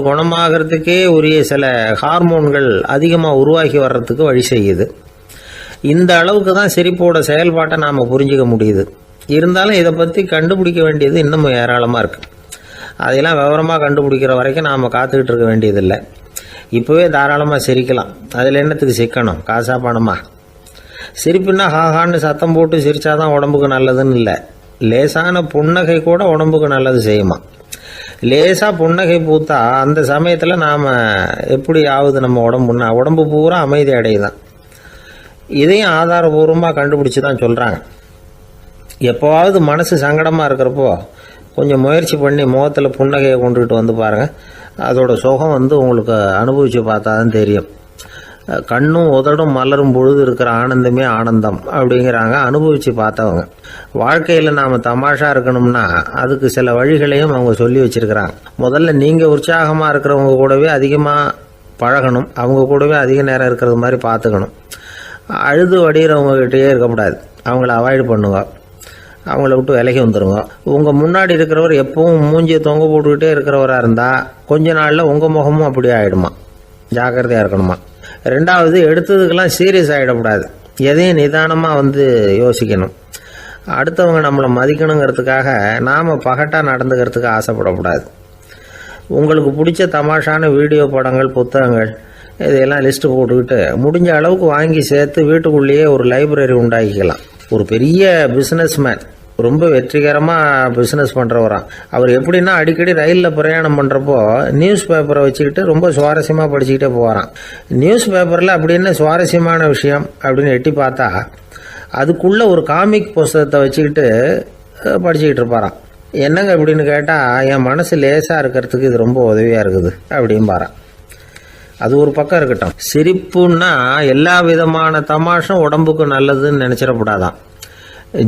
குணமாகறதுக்கே உரிய சில ஹார்மோன்கள் அதிகமாக உருவாக்கி வர்றதுக்கு வழி செய்யுது. இந்த அளவுக்கு தான் சிரிப்போட செயல்பாட்டை நாம் புரிஞ்சிக்க முடியுது. இருந்தாலும் இதை பற்றி கண்டுபிடிக்க வேண்டியது இன்னமும் ஏராளமாக இருக்குது. அதெல்லாம் விவரமாக கண்டுபிடிக்கிற வரைக்கும் நாம் காத்துக்கிட்டு இருக்க வேண்டியதில்லை. இப்போவே தாராளமாக சிரிக்கலாம். அதில் என்னத்துக்கு சிக்கணும், காசா பணமா? சிரிப்புன்னா ஹாஹான்னு சத்தம் போட்டு சிரிச்சாதான் உடம்புக்கு நல்லதுன்னு இல்லை. லேசான புன்னகை கூட உடம்புக்கு நல்லது செய்யுமா. லேசாக புன்னகை பூத்தா அந்த சமயத்தில் நாம் எப்படி ஆகுது, நம்ம உடம்பு பூரா அமைதி அடையுதான். இதையும் ஆதாரபூர்வமாக கண்டுபிடிச்சி தான் சொல்கிறாங்க. எப்போவாவது மனசு சங்கடமாக இருக்கிறப்போ கொஞ்சம் முயற்சி பண்ணி முகத்தில் புன்னகையை கொண்டுகிட்டு வந்து பாருங்கள். அதோட சுகம் வந்து உங்களுக்கு அனுபவித்து பார்த்தா தான் தெரியும். கண்ணும் உதடும் மலரும் பொழுது இருக்கிற ஆனந்தமே ஆனந்தம் அப்படிங்கிறாங்க அனுபவித்து பார்த்தவங்க. வாழ்க்கையில் நாம் தமாஷா இருக்கணும்னா அதுக்கு சில வழிகளையும் அவங்க சொல்லி வச்சுருக்கிறாங்க. முதல்ல நீங்கள் உற்சாகமாக இருக்கிறவங்க கூடவே அதிகமாக பழகணும், அவங்க கூடவே அதிக நேரம் இருக்கிறது மாதிரி பார்த்துக்கணும். அழுது வடிகிறவங்ககிட்டயே இருக்கக்கூடாது, அவங்கள அவாய்டு பண்ணுங்க, அவங்கள விட்டு விலகி வந்துடுங்க. உங்கள் முன்னாடி இருக்கிறவர் எப்பவும் மூஞ்சியை தொங்க போட்டுக்கிட்டே இருக்கிறவராக இருந்தால் கொஞ்ச நாளில் உங்கள் முகமும் அப்படியே ஆகிடுமா, ஜாக்கிரதையாக இருக்கணுமா. ரெண்டாவது, எடுத்ததுக்கெல்லாம் சீரியஸ் ஆகிடக்கூடாது, எதையும் நிதானமாக வந்து யோசிக்கணும். அடுத்தவங்க நம்மளை மதிக்கணுங்கிறதுக்காக நாம் பகட்டாக நடந்துக்கிறதுக்கு ஆசைப்படக்கூடாது. உங்களுக்கு பிடிச்ச தமாஷான வீடியோ படங்கள், புத்தகங்கள் இதையெல்லாம் லிஸ்ட்டு போட்டுக்கிட்டு முடிஞ்ச அளவுக்கு வாங்கி சேர்த்து வீட்டுக்குள்ளேயே ஒரு லைப்ரரி உண்டாக்கிக்கலாம். ஒரு பெரிய பிஸ்னஸ்மேன், ரொம்ப வெற்றிகரமாக பிஸ்னஸ் பண்ணுறவராம். அவர் எப்படின்னா அடிக்கடி ரயிலில் பிரயாணம் பண்ணுறப்போ நியூஸ் பேப்பரை வச்சுக்கிட்டு ரொம்ப சுவாரஸ்யமாக படிச்சுக்கிட்டே போகிறான். நியூஸ் பேப்பரில் அப்படி என்ன சுவாரஸ்யமான விஷயம் அப்படின்னு எட்டி பார்த்தா அதுக்குள்ளே ஒரு காமிக் புஸ்தகத்தை வச்சுக்கிட்டு படிச்சுக்கிட்டு இருப்பாராம். என்னங்க அப்படின்னு கேட்டால், என் மனசு லேசாக இருக்கிறதுக்கு இது ரொம்ப உதவியாக இருக்குது அப்படின்பாரான். அது ஒரு பக்கம் இருக்கட்டும். சிரிப்புன்னா எல்லா விதமான தமாஷும் உடம்புக்கு நல்லதுன்னு நினச்சிடக்கூடாதான்.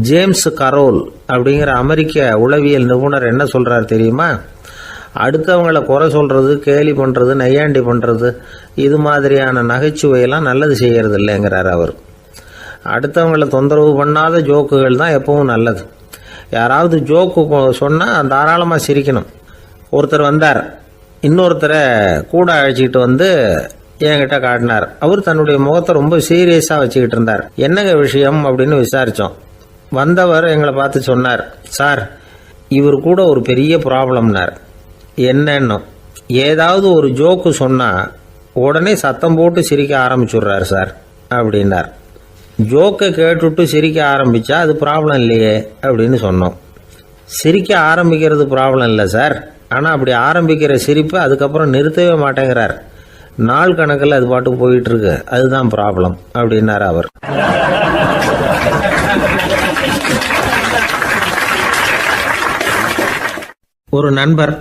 ஜேம்ஸ் கரோல் அப்படிங்கிற அமெரிக்க உளவியல் நிபுணர் என்ன சொல்கிறார் தெரியுமா? அடுத்தவங்களை குறை சொல்கிறது, கேலி பண்ணுறது, நையாண்டி பண்ணுறது, இது மாதிரியான நகைச்சுவையெல்லாம் நல்லது செய்கிறது இல்லைங்கிறார் அவர். அடுத்தவங்களை தொந்தரவு பண்ணாத ஜோக்குகள் தான் எப்பவும் நல்லது. யாராவது ஜோக்கு சொன்னால் தாராளமாக சிரிக்கணும். ஒருத்தர் வந்தார், இன்னொருத்தரை கூட அழைச்சிக்கிட்டு வந்து என்கிட்ட காட்டினார். அவர் தன்னுடைய முகத்தை ரொம்ப சீரியஸாக வச்சுக்கிட்டு இருந்தார். என்னங்க விஷயம் அப்படின்னு விசாரித்தோம். வந்தவர் எங்களை பார்த்து சொன்னார், சார் இவர் கூட ஒரு பெரிய ப்ராப்ளம்னார். என்னன்னு, ஏதாவது ஒரு ஜோக்கு சொன்னால் உடனே சத்தம் போட்டு சிரிக்க ஆரம்பிச்சுடுறாரு சார் அப்படின்னார். ஜோக்கை கேட்டுவிட்டு சிரிக்க ஆரம்பித்தா அது ப்ராப்ளம் இல்லையே அப்படின்னு சொன்னோம். சிரிக்க ஆரம்பிக்கிறது ப்ராப்ளம் இல்லை சார், ஆனால் அப்படி ஆரம்பிக்கிற சிரிப்பு அதுக்கப்புறம் நிறுத்தவே மாட்டேங்கிறார். நாள் கணக்கில் அது பாட்டுக்கு போயிட்டுருக்கு, அதுதான் ப்ராப்ளம் அப்படின்னார் அவர். ஒரு நண்பர்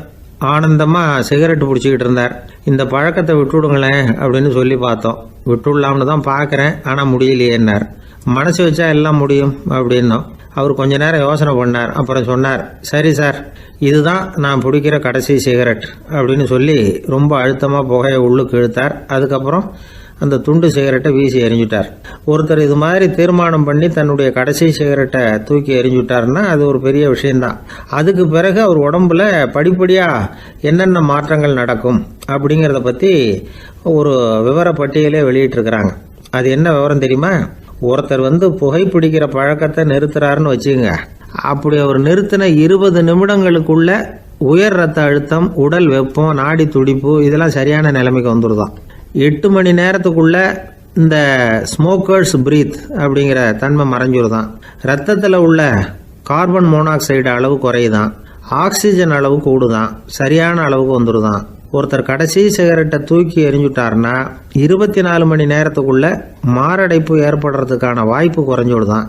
ஆனந்தமாக சிகரெட் பிடிச்சிக்கிட்டு இருந்தார். இந்த பழக்கத்தை விட்டுவிடுங்களேன் அப்படின்னு சொல்லி பார்த்தோம். விட்டுடலாம்னு தான் பார்க்குறேன், ஆனால் முடியலையேன்னார். மனசு வச்சா எல்லாம் முடியும் அப்படின்னோம். அவர் கொஞ்ச நேரம் யோசனை பண்ணார். அப்புறம் சொன்னார், சரி சார், இதுதான் நான் பிடிக்கிற கடைசி சிகரெட் அப்படின்னு சொல்லி ரொம்ப அழுத்தமாக புகையை உள்ளுக்கு இழுத்தார். அதுக்கப்புறம் அந்த துண்டு சிகரெட்டை வீசி எறிஞ்சுட்டார். ஒருத்தர் இது மாதிரி தீர்மானம் பண்ணி தன்னுடைய கடைசி சிகரெட்டை தூக்கி எறிஞ்சுட்டாருன்னா அது ஒரு பெரிய விஷயம்தான். அதுக்கு பிறகு அவர் உடம்புல படிப்படியாக என்னென்ன மாற்றங்கள் நடக்கும் அப்படிங்கிறத பற்றி ஒரு விவர பட்டியலே வெளியிட்டிருக்கிறாங்க. அது என்ன விவரம் தெரியுமா? ஒருத்தர் புகைப்பிடிக்கிற பழக்கத்தை நிறுத்துறாருன்னு வச்சுக்கோங்க. அப்படி அவர் நிறுத்தின 20 நிமிடங்களுக்குள்ள உயர் ரத்த அழுத்தம், உடல் வெப்பம், நாடி துடிப்பு இதெல்லாம் சரியான நிலைமைக்கு வந்துடுதான். 8 மணி நேரத்துக்குள்ள இந்த ஸ்மோக்கர்ஸ் பிரீத் அப்படிங்கிற தன்மை மறைஞ்சிருதான். ரத்தத்தில் உள்ள கார்பன் மோனாக்சைடு அளவு குறையுதான், ஆக்சிஜன் அளவு கூடுதான், சரியான அளவுக்கு வந்துடுதான். ஒருத்தர் கடைசி சிகரெட்டை தூக்கி எறிஞ்சுட்டாருன்னா 24 மணி நேரத்துக்குள்ள மாரடைப்பு ஏற்படுறதுக்கான வாய்ப்பு குறைஞ்சுடுதான்.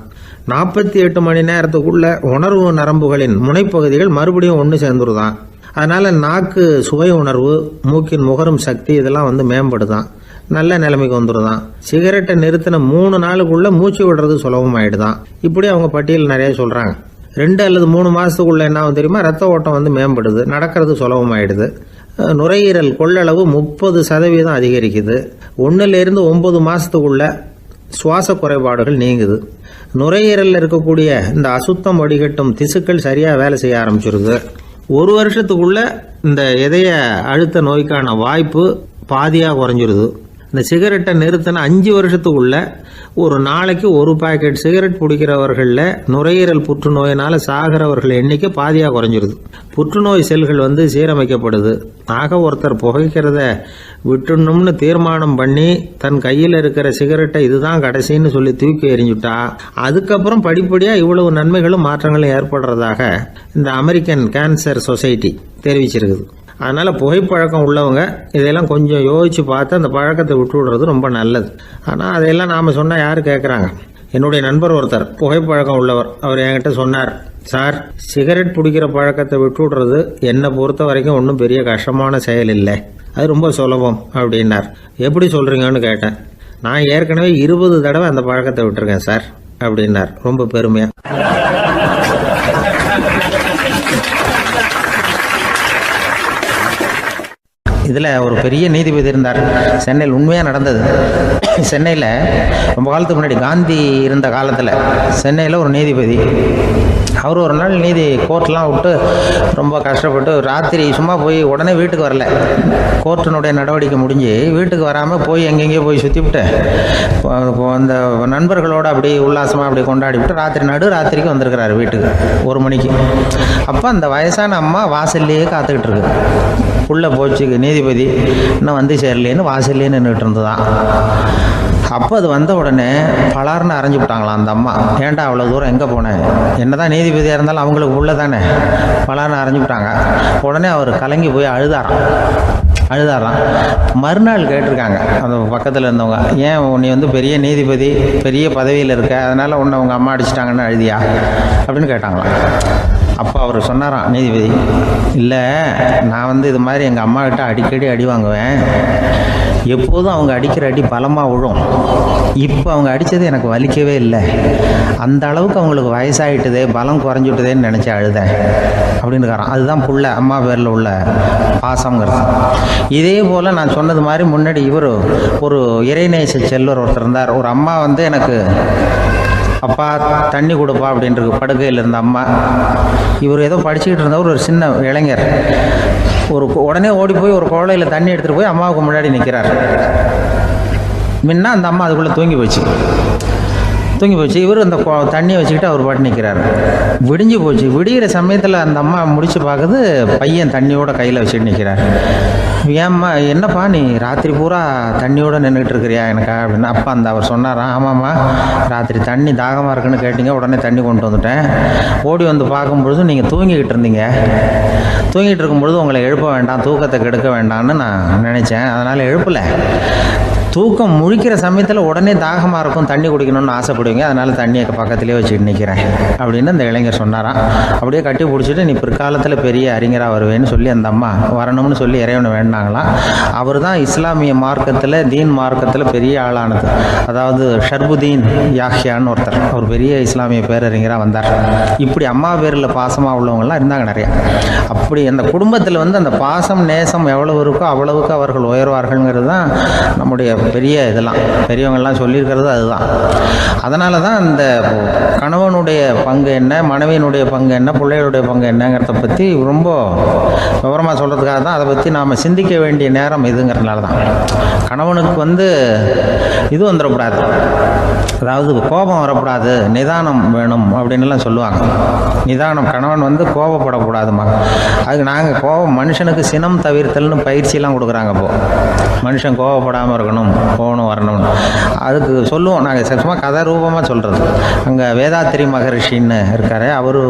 48 மணி நேரத்துக்குள்ள உணர்வு நரம்புகளின் முனைப்பகுதிகள் மறுபடியும் ஒன்று சேர்ந்துருதான். அதனால நாக்கு சுவை உணர்வு, மூக்கின் முகரும் சக்தி இதெல்லாம் மேம்படுதான், நல்ல நிலைமைக்கு வந்துடுதான். சிகரெட்டை நிறுத்தின 3 நாளுக்குள்ள மூச்சு விடுறது சுலபமாயிடுதான். இப்படி அவங்க பட்டியல் நிறைய சொல்றாங்க. 2 அல்லது 3 மாசத்துக்குள்ள என்ன ஆகும் தெரியுமா? ரத்த ஓட்டம் மேம்படுது, நடக்கிறது சுலபமாயிடுது. நுரையீரல் கொள்ளளவு 30% அதிகரிக்குது. 1லேருந்து 9 மாசத்துக்குள்ள சுவாச குறைபாடுகள் நீங்குது. நுரையீரலில் இருக்கக்கூடிய இந்த அசுத்தம் வடிகட்டும் திசுக்கள் சரியா வேலை செய்ய ஆரம்பிச்சிருது. 1 வருஷத்துக்குள்ள இந்த இதய அழுத்த நோய்க்கான வாய்ப்பு பாதியாக குறைஞ்சிருது. இந்த சிகரெட்டை நிறுத்தின 5 வருஷத்துக்குள்ள ஒரு நாளைக்கு 1 பாக்கெட் சிகரெட் பிடிக்கிறவர்களில் நுரையீரல் புற்றுநோயினால் சாகிறவர்கள் எண்ணிக்கை பாதியாக குறைஞ்சிருது. புற்றுநோய் செல்கள் சீரமைக்கப்படுது. ஆக ஒருத்தர் புகைக்கிறத விட்டுணும்னு தீர்மானம் பண்ணி தன் கையில் இருக்கிற சிகரெட்டை இதுதான் கடைசின்னு சொல்லி தூக்கி எறிஞ்சுட்டா அதுக்கப்புறம் படிப்படியாக இவ்வளவு நன்மைகளும் மாற்றங்களும் ஏற்படுறதாக இந்த அமெரிக்கன் கேன்சர் சொசைட்டி தெரிவிச்சிருக்குது. அதனால புகைப்பழக்கம் உள்ளவங்க இதெல்லாம் கொஞ்சம் யோசிச்சு பார்த்து அந்த பழக்கத்தை விட்டு விடுறது ரொம்ப நல்லது. ஆனால் அதையெல்லாம் நாம் சொன்னால் யார் கேட்குறாங்க? என்னுடைய நண்பர் ஒருத்தர் புகைப்பழக்கம் உள்ளவர், அவர் என்கிட்ட சொன்னார், சார், சிகரெட் பிடிக்கிற பழக்கத்தை விட்டு விடுறது என்னை பொறுத்த வரைக்கும் ஒன்றும் பெரிய கஷ்டமான செயல் இல்லை, அது ரொம்ப சுலபம் அப்படின்னார். எப்படி சொல்கிறீங்கன்னு கேட்டேன். நான் ஏற்கனவே 20 தடவை அந்த பழக்கத்தை விட்டுருக்கேன் சார் அப்படின்னார் ரொம்ப பெருமையாக. இதில் ஒரு பெரிய நீதிபதி இருந்தார். சென்னையில் உண்மையாக நடந்தது. சென்னையில் ரொம்ப காலத்துக்கு முன்னாடி காந்தி இருந்த காலத்தில் சென்னையில் ஒரு நீதிபதி, அவர் ஒரு நாள் நீதி கோர்ட்லாம் விட்டு ரொம்ப கஷ்டப்பட்டு ராத்திரி சும்மா போய் உடனே வீட்டுக்கு வரல. கோர்ட்டினுடைய நடவடிக்கை முடிஞ்சு வீட்டுக்கு வராமல் போய் எங்கெங்கேயோ போய் சுற்றிவிட்டு அந்த நண்பர்களோடு அப்படி உல்லாசமாக அப்படி கொண்டாடிவிட்டு நடுராத்திரிக்கு வந்திருக்கிறாரு வீட்டுக்கு 1 மணிக்கு. அப்போ அந்த வயசான அம்மா வாசல்லையே காத்துக்கிட்டு இருக்கு. உள்ளே போச்சு நீதிபதி, இன்னும் சேரலேன்னு வாசல்லே நின்றுட்டு இருந்துதான். அப்போ அது வந்த உடனே பலார்னு அரைஞ்சு விட்டாங்களாம் அந்த அம்மா. ஏன்டா அவ்வளோ தூரம் எங்கே போனேன்? என்னதான் நீதிபதியாக இருந்தாலும் அவங்களுக்கு உள்ள தானே. பலார்னு அரைஞ்சு விட்டாங்க. உடனே அவர் கலங்கி போய் அழுதாராம். மறுநாள் கேட்டிருக்காங்க அந்த பக்கத்தில் இருந்தவங்க, ஏன் நீ பெரிய நீதிபதி, பெரிய பதவியில் இருக்க, அதனால் உன்னை உங்கள் அம்மா அடிச்சிட்டாங்கன்னு அழுதியா அப்படின்னு கேட்டாங்களாம். அப்போ அவர் சொன்னாராம் நீதிபதி, இல்லை, நான் இது மாதிரி எங்கள் அம்மா கிட்ட அடிக்கடி அடி வாங்குவேன். எப்போதும் அவங்க அடிக்கிற அடி பலமாக விழும். இப்போ அவங்க அடித்தது எனக்கு வலிக்கவே இல்லை. அந்த அளவுக்கு அவங்களுக்கு வயசாகிட்டுதே, பலம் குறைஞ்சிட்டுதேன்னு நினச்சி அழுதேன் அப்படின்னுக்காரான். அதுதான் புள்ள அம்மா பேரில் உள்ள பாசங்கிறது. இதே போல் நான் சொன்னது மாதிரி முன்னாடி ஒரு இறைநேச செல்வர் ஒருத்தர் இருந்தார். ஒரு அம்மா எனக்கு அப்பா தண்ணி கொடுப்பா அப்படின்றது படுக்கையில் இருந்த அம்மா. இவர் ஏதோ படிச்சுக்கிட்டு இருந்தவர், ஒரு சின்ன இளைஞர். உடனே ஓடி போய் ஒரு குவளையில் தண்ணி எடுத்துகிட்டு போய் அம்மாவுக்கு முன்னாடி நிற்கிறார். முன்ன அந்த அம்மா அதுக்குள்ளே தூங்கி போச்சு. இவர் அந்த தண்ணியை வச்சுக்கிட்டு அவர் பாட்டு நிற்கிறார். விடிஞ்சு போச்சு. விடிகிற சமயத்தில் அந்த அம்மா முடிச்சு பார்க்குது, பையன் தண்ணியோட கையில் வச்சுட்டு நிற்கிறார். ஏம்மா, என்னப்பா நீ ராத்திரி பூரா தண்ணியோடு நின்றுட்டு இருக்கிறியா எனக்கா அப்படின்னு. அப்பா அவர் சொன்னாராம், ஆமாம்மா, ராத்திரி தண்ணி தாகமாக இருக்குன்னு கேட்டீங்க, உடனே தண்ணி கொண்டு வந்துட்டேன். ஓடி வந்து பார்க்கும்பொழுது நீங்கள் தூங்கிக்கிட்டு இருந்தீங்க. தூங்கிட்டு இருக்கும்பொழுது உங்களை எழுப்ப வேண்டாம், தூக்கத்தை கெடுக்க வேண்டாம்னு நான் நினச்சேன், அதனால் எழுப்பலை. தூக்கம் முழிக்கிற சமயத்தில் உடனே தாகமாக இருக்கும், தண்ணி குடிக்கணும்னு ஆசைப்படுவீங்க, அதனால் தண்ணியை பக்கத்துலேயே வச்சுட்டு நிற்கிறேன் அப்படின்னு அந்த இளைஞர் சொன்னாராம். அப்படியே கட்டி பிடிச்சிட்டு நீ பிற்காலத்தில் பெரிய அறிஞராக வருவேன்னு சொல்லி அந்த அம்மா வரணும்னு சொல்லி இறைவனை வேண்டாங்களாம். அவர் தான் இஸ்லாமிய மார்க்கத்தில், தீன் மார்க்கத்தில் பெரிய ஆளானது. அதாவது ஷர்புதீன் யாஹ்யான்னு ஒருத்தர், அவர் பெரிய இஸ்லாமிய பேரறிஞராக வந்தார். இப்படி அம்மா பேரில் பாசமாக உள்ளவங்கள்லாம் இருந்தாங்க நிறையா. அப்படி அந்த குடும்பத்தில் வந்து அந்த பாசம் நேசம் எவ்வளவு இருக்கோ அவ்வளவுக்கு அவர்கள் உயர்வார்கள்ங்கிறது தான் நம்முடைய பெரிய இதெல்லாம் பெரியவங்கள்லாம் சொல்லியிருக்கிறது அதுதான். அதனால தான் அந்த கணவனுடைய பங்கு என்ன, மனைவியினுடைய பங்கு என்ன, பிள்ளைகளுடைய பங்கு என்னங்கிறத பற்றி ரொம்ப விவரமாக சொல்கிறதுக்காக தான் அதை பற்றி நாம் சிந்திக்க வேண்டிய நேரம் இதுங்கிறதுனால தான். கணவனுக்கு வந்து இது வந்துடக்கூடாது, அதாவது கோபம் வரக்கூடாது, நிதானம் வேணும் அப்படின்லாம் சொல்லுவாங்க. நிதானம், கணவன் வந்து கோபப்படக்கூடாதுமா. அதுக்கு நாங்கள் மனுஷனுக்கு சினம் தவிர்த்தல்னு பயிற்சியெல்லாம் கொடுக்குறாங்க. இப்போது மனுஷன் கோபப்படாமல் இருக்கணும், போகணும் வரணும்னு அதுக்கு சொல்லுவோம் நாங்கள். சும்மா கதை ரூபமாக சொல்கிறது. அங்கே வேதாத்திரி மகரிஷின்னு இருக்கார், அவர்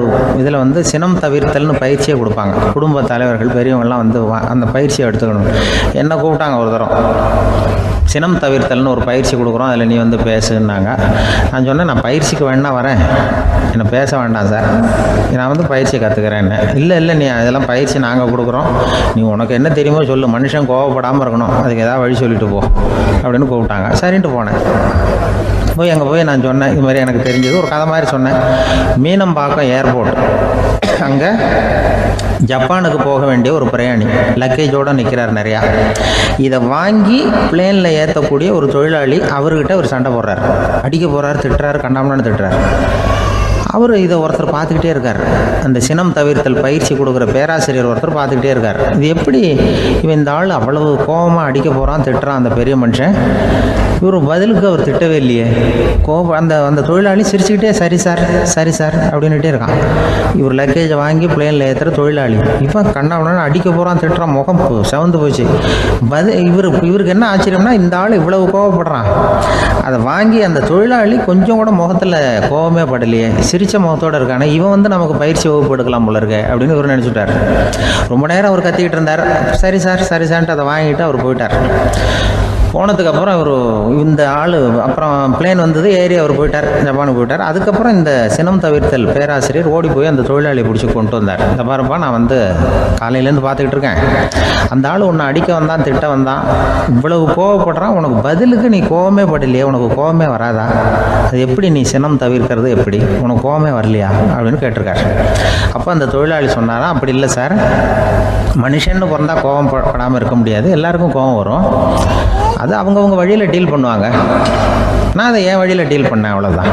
இதில் வந்து சினம் தவிர்த்தல்னு பயிற்சியை கொடுப்பாங்க. குடும்ப தலைவர்கள் பெரியவங்கள்லாம் வந்து அந்த பயிற்சியை எடுத்துக்கணும். என்ன கூப்பிட்டாங்க ஒரு தரம், சினம் தவிர்த்தல்னு ஒரு பயிற்சி கொடுக்குறோம், அதில் நீ வந்து பேசுன்னாங்க. நான் சொன்னேன், நான் பயிற்சிக்கு வேணா வரேன், என்னை பேச வேண்டாம் சார், நான் வந்து பயிற்சி கற்றுக்கிறேன்னு. இல்லை நீ அதெல்லாம் பயிற்சி நாங்கள் கொடுக்குறோம், நீ உனக்கு என்ன தெரியுமோ சொல்லு, மனுஷன் கோவப்படாமல் இருக்கணும், அதுக்கு ஏதாவது வழி சொல்லிட்டு போ அப்படின்னு கூப்பிட்டாங்க. சரின்ட்டு போனேன். போய் அங்கே போய் நான் சொன்னேன், இது மாதிரி எனக்கு தெரிஞ்சது ஒரு கதை மாதிரி சொன்னேன். மீனம்பாக்கம் ஏர்போர்ட், அங்கே ஜப்பானுக்கு போக வேண்டிய ஒரு பிரயாணி லக்கேஜோடு நிற்கிறார் நிறையா. இதை வாங்கி பிளேனில் ஏற்றக்கூடிய ஒரு தொழிலாளி அவர்கிட்ட ஒரு சண்டை போடுறார், அடிக்க போகிறார், திட்டுறாரு, கண்டாமலான்னு திட்டுறார். அவர் இதை ஒருத்தர் பார்த்துக்கிட்டே இருக்கார். அந்த சினம் தவிர்த்தல் பயிற்சி கொடுக்குற பேராசிரியர் ஒருத்தர் பார்த்துக்கிட்டே இருக்கார். இது எப்படி இவன் இந்த ஆள் அவ்வளவு கோபமாக அடிக்க போகிறான், திட்டுறான் அந்த பெரிய மனுஷன், இவர் பதிலுக்கு அவர் திட்டவே இல்லையே. அந்த தொழிலாளி சிரிச்சுக்கிட்டே சரி சார் அப்படின்னுட்டே இருக்கான். இவர் லக்கேஜை வாங்கி பிளேனில் ஏற்றுற தொழிலாளி இப்போ கண்ணாவுடனே அடிக்க போகிறான், திட்டுறான், முகம் செவந்து போச்சு. இவருக்கு என்ன ஆச்சரியம்னா, இந்த ஆள் இவ்வளவு கோவப்படுறான், அதை வாங்கி அந்த தொழிலாளி கொஞ்சம் கூட முகத்தில் கோபமே படலையே, சிரிச்ச முகத்தோடு இருக்கானே, இவன் வந்து நமக்கு பயிற்சி வகுப்பு எடுக்கலாம் போல இருக்கே அப்படின்னு இவர் நினச்சிட்டார். ரொம்ப நேரம் அவர் கத்திக்கிட்டு இருந்தார். சரி சார்ன்ட்டு அதை வாங்கிட்டு அவர் போயிட்டார். போனதுக்கப்புறம் அவர் இந்த ஆள் அப்புறம் பிளேன் வந்தது, ஏறி அவர் போயிட்டார், ஜப்பானுக்கு போயிட்டார். அதுக்கப்புறம் இந்த சினம் தவிர்த்தல் பேராசிரியர் ஓடி போய் அந்த தொழிலாளியை பிடிச்சி கொண்டு வந்தார். இந்த பாருப்பா, நான் வந்து காலையிலேருந்து பார்த்துக்கிட்டு இருக்கேன், அந்த ஆள் உன்னை அடிக்க வந்தான், திட்ட வந்தான், இவ்வளவு கோவப்படுறான், உனக்கு பதிலுக்கு நீ கோவமே படலையே, உனக்கு கோவமே வராதா, அது எப்படி நீ சினம் தவிர்க்கிறது, எப்படி உனக்கு கோவமே வரலையா அப்படின்னு கேட்டிருக்காரு. அப்போ அந்த தொழிலாளி சொன்னாராம், அப்படி இல்லை சார், மனுஷன்னு பிறந்தா கோவம் படாமல் இருக்க முடியாது, எல்லாருக்கும் கோவம் வரும், அது அவங்கவுங்க வழியில் டீல் பண்ணுவாங்க, நான் அதை என் வழியில் டீல் பண்ணேன், அவ்வளோதான்.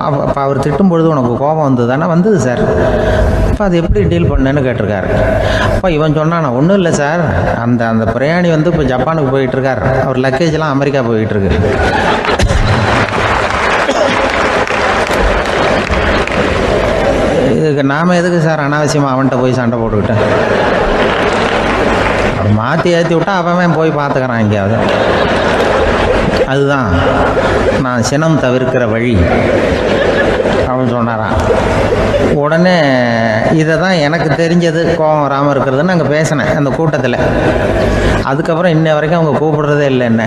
அப்போ அவர் திட்டும் பொழுது உனக்கு கோபம் வந்ததுதானே? வந்தது சார். அப்போ அது எப்படி டீல் பண்ணேன்னு கேட்டிருக்காரு. அப்போ இவன் சொன்னான், நான் ஒன்றும் இல்லை சார், அந்த பிரயாணி வந்து இப்போ ஜப்பானுக்கு போயிட்டுருக்கார், அவர் லக்கேஜெலாம் அமெரிக்கா போயிட்டுருக்கு. இதுக்கு நாம் எதுக்கு சார் அனாவசியமாக அவன்கிட்ட போய் சண்டை போட்டுக்கிட்டேன்? அப்படி மாற்றி ஏற்றி விட்டா அவன் போய் பார்த்துக்கிறான் எங்கேயாவது. அதுதான் நான் சினம் தவிர்க்கிற வழி அப்படின்னு சொன்னாரான். உடனே இதை தான் எனக்கு தெரிஞ்சது கோபம் வராமல் இருக்கிறதுன்னு அங்கே பேசினேன் அந்த கூட்டத்தில். அதுக்கப்புறம் இன்ன வரைக்கும் அவங்க கூப்பிடுறதே இல்லை என்ன.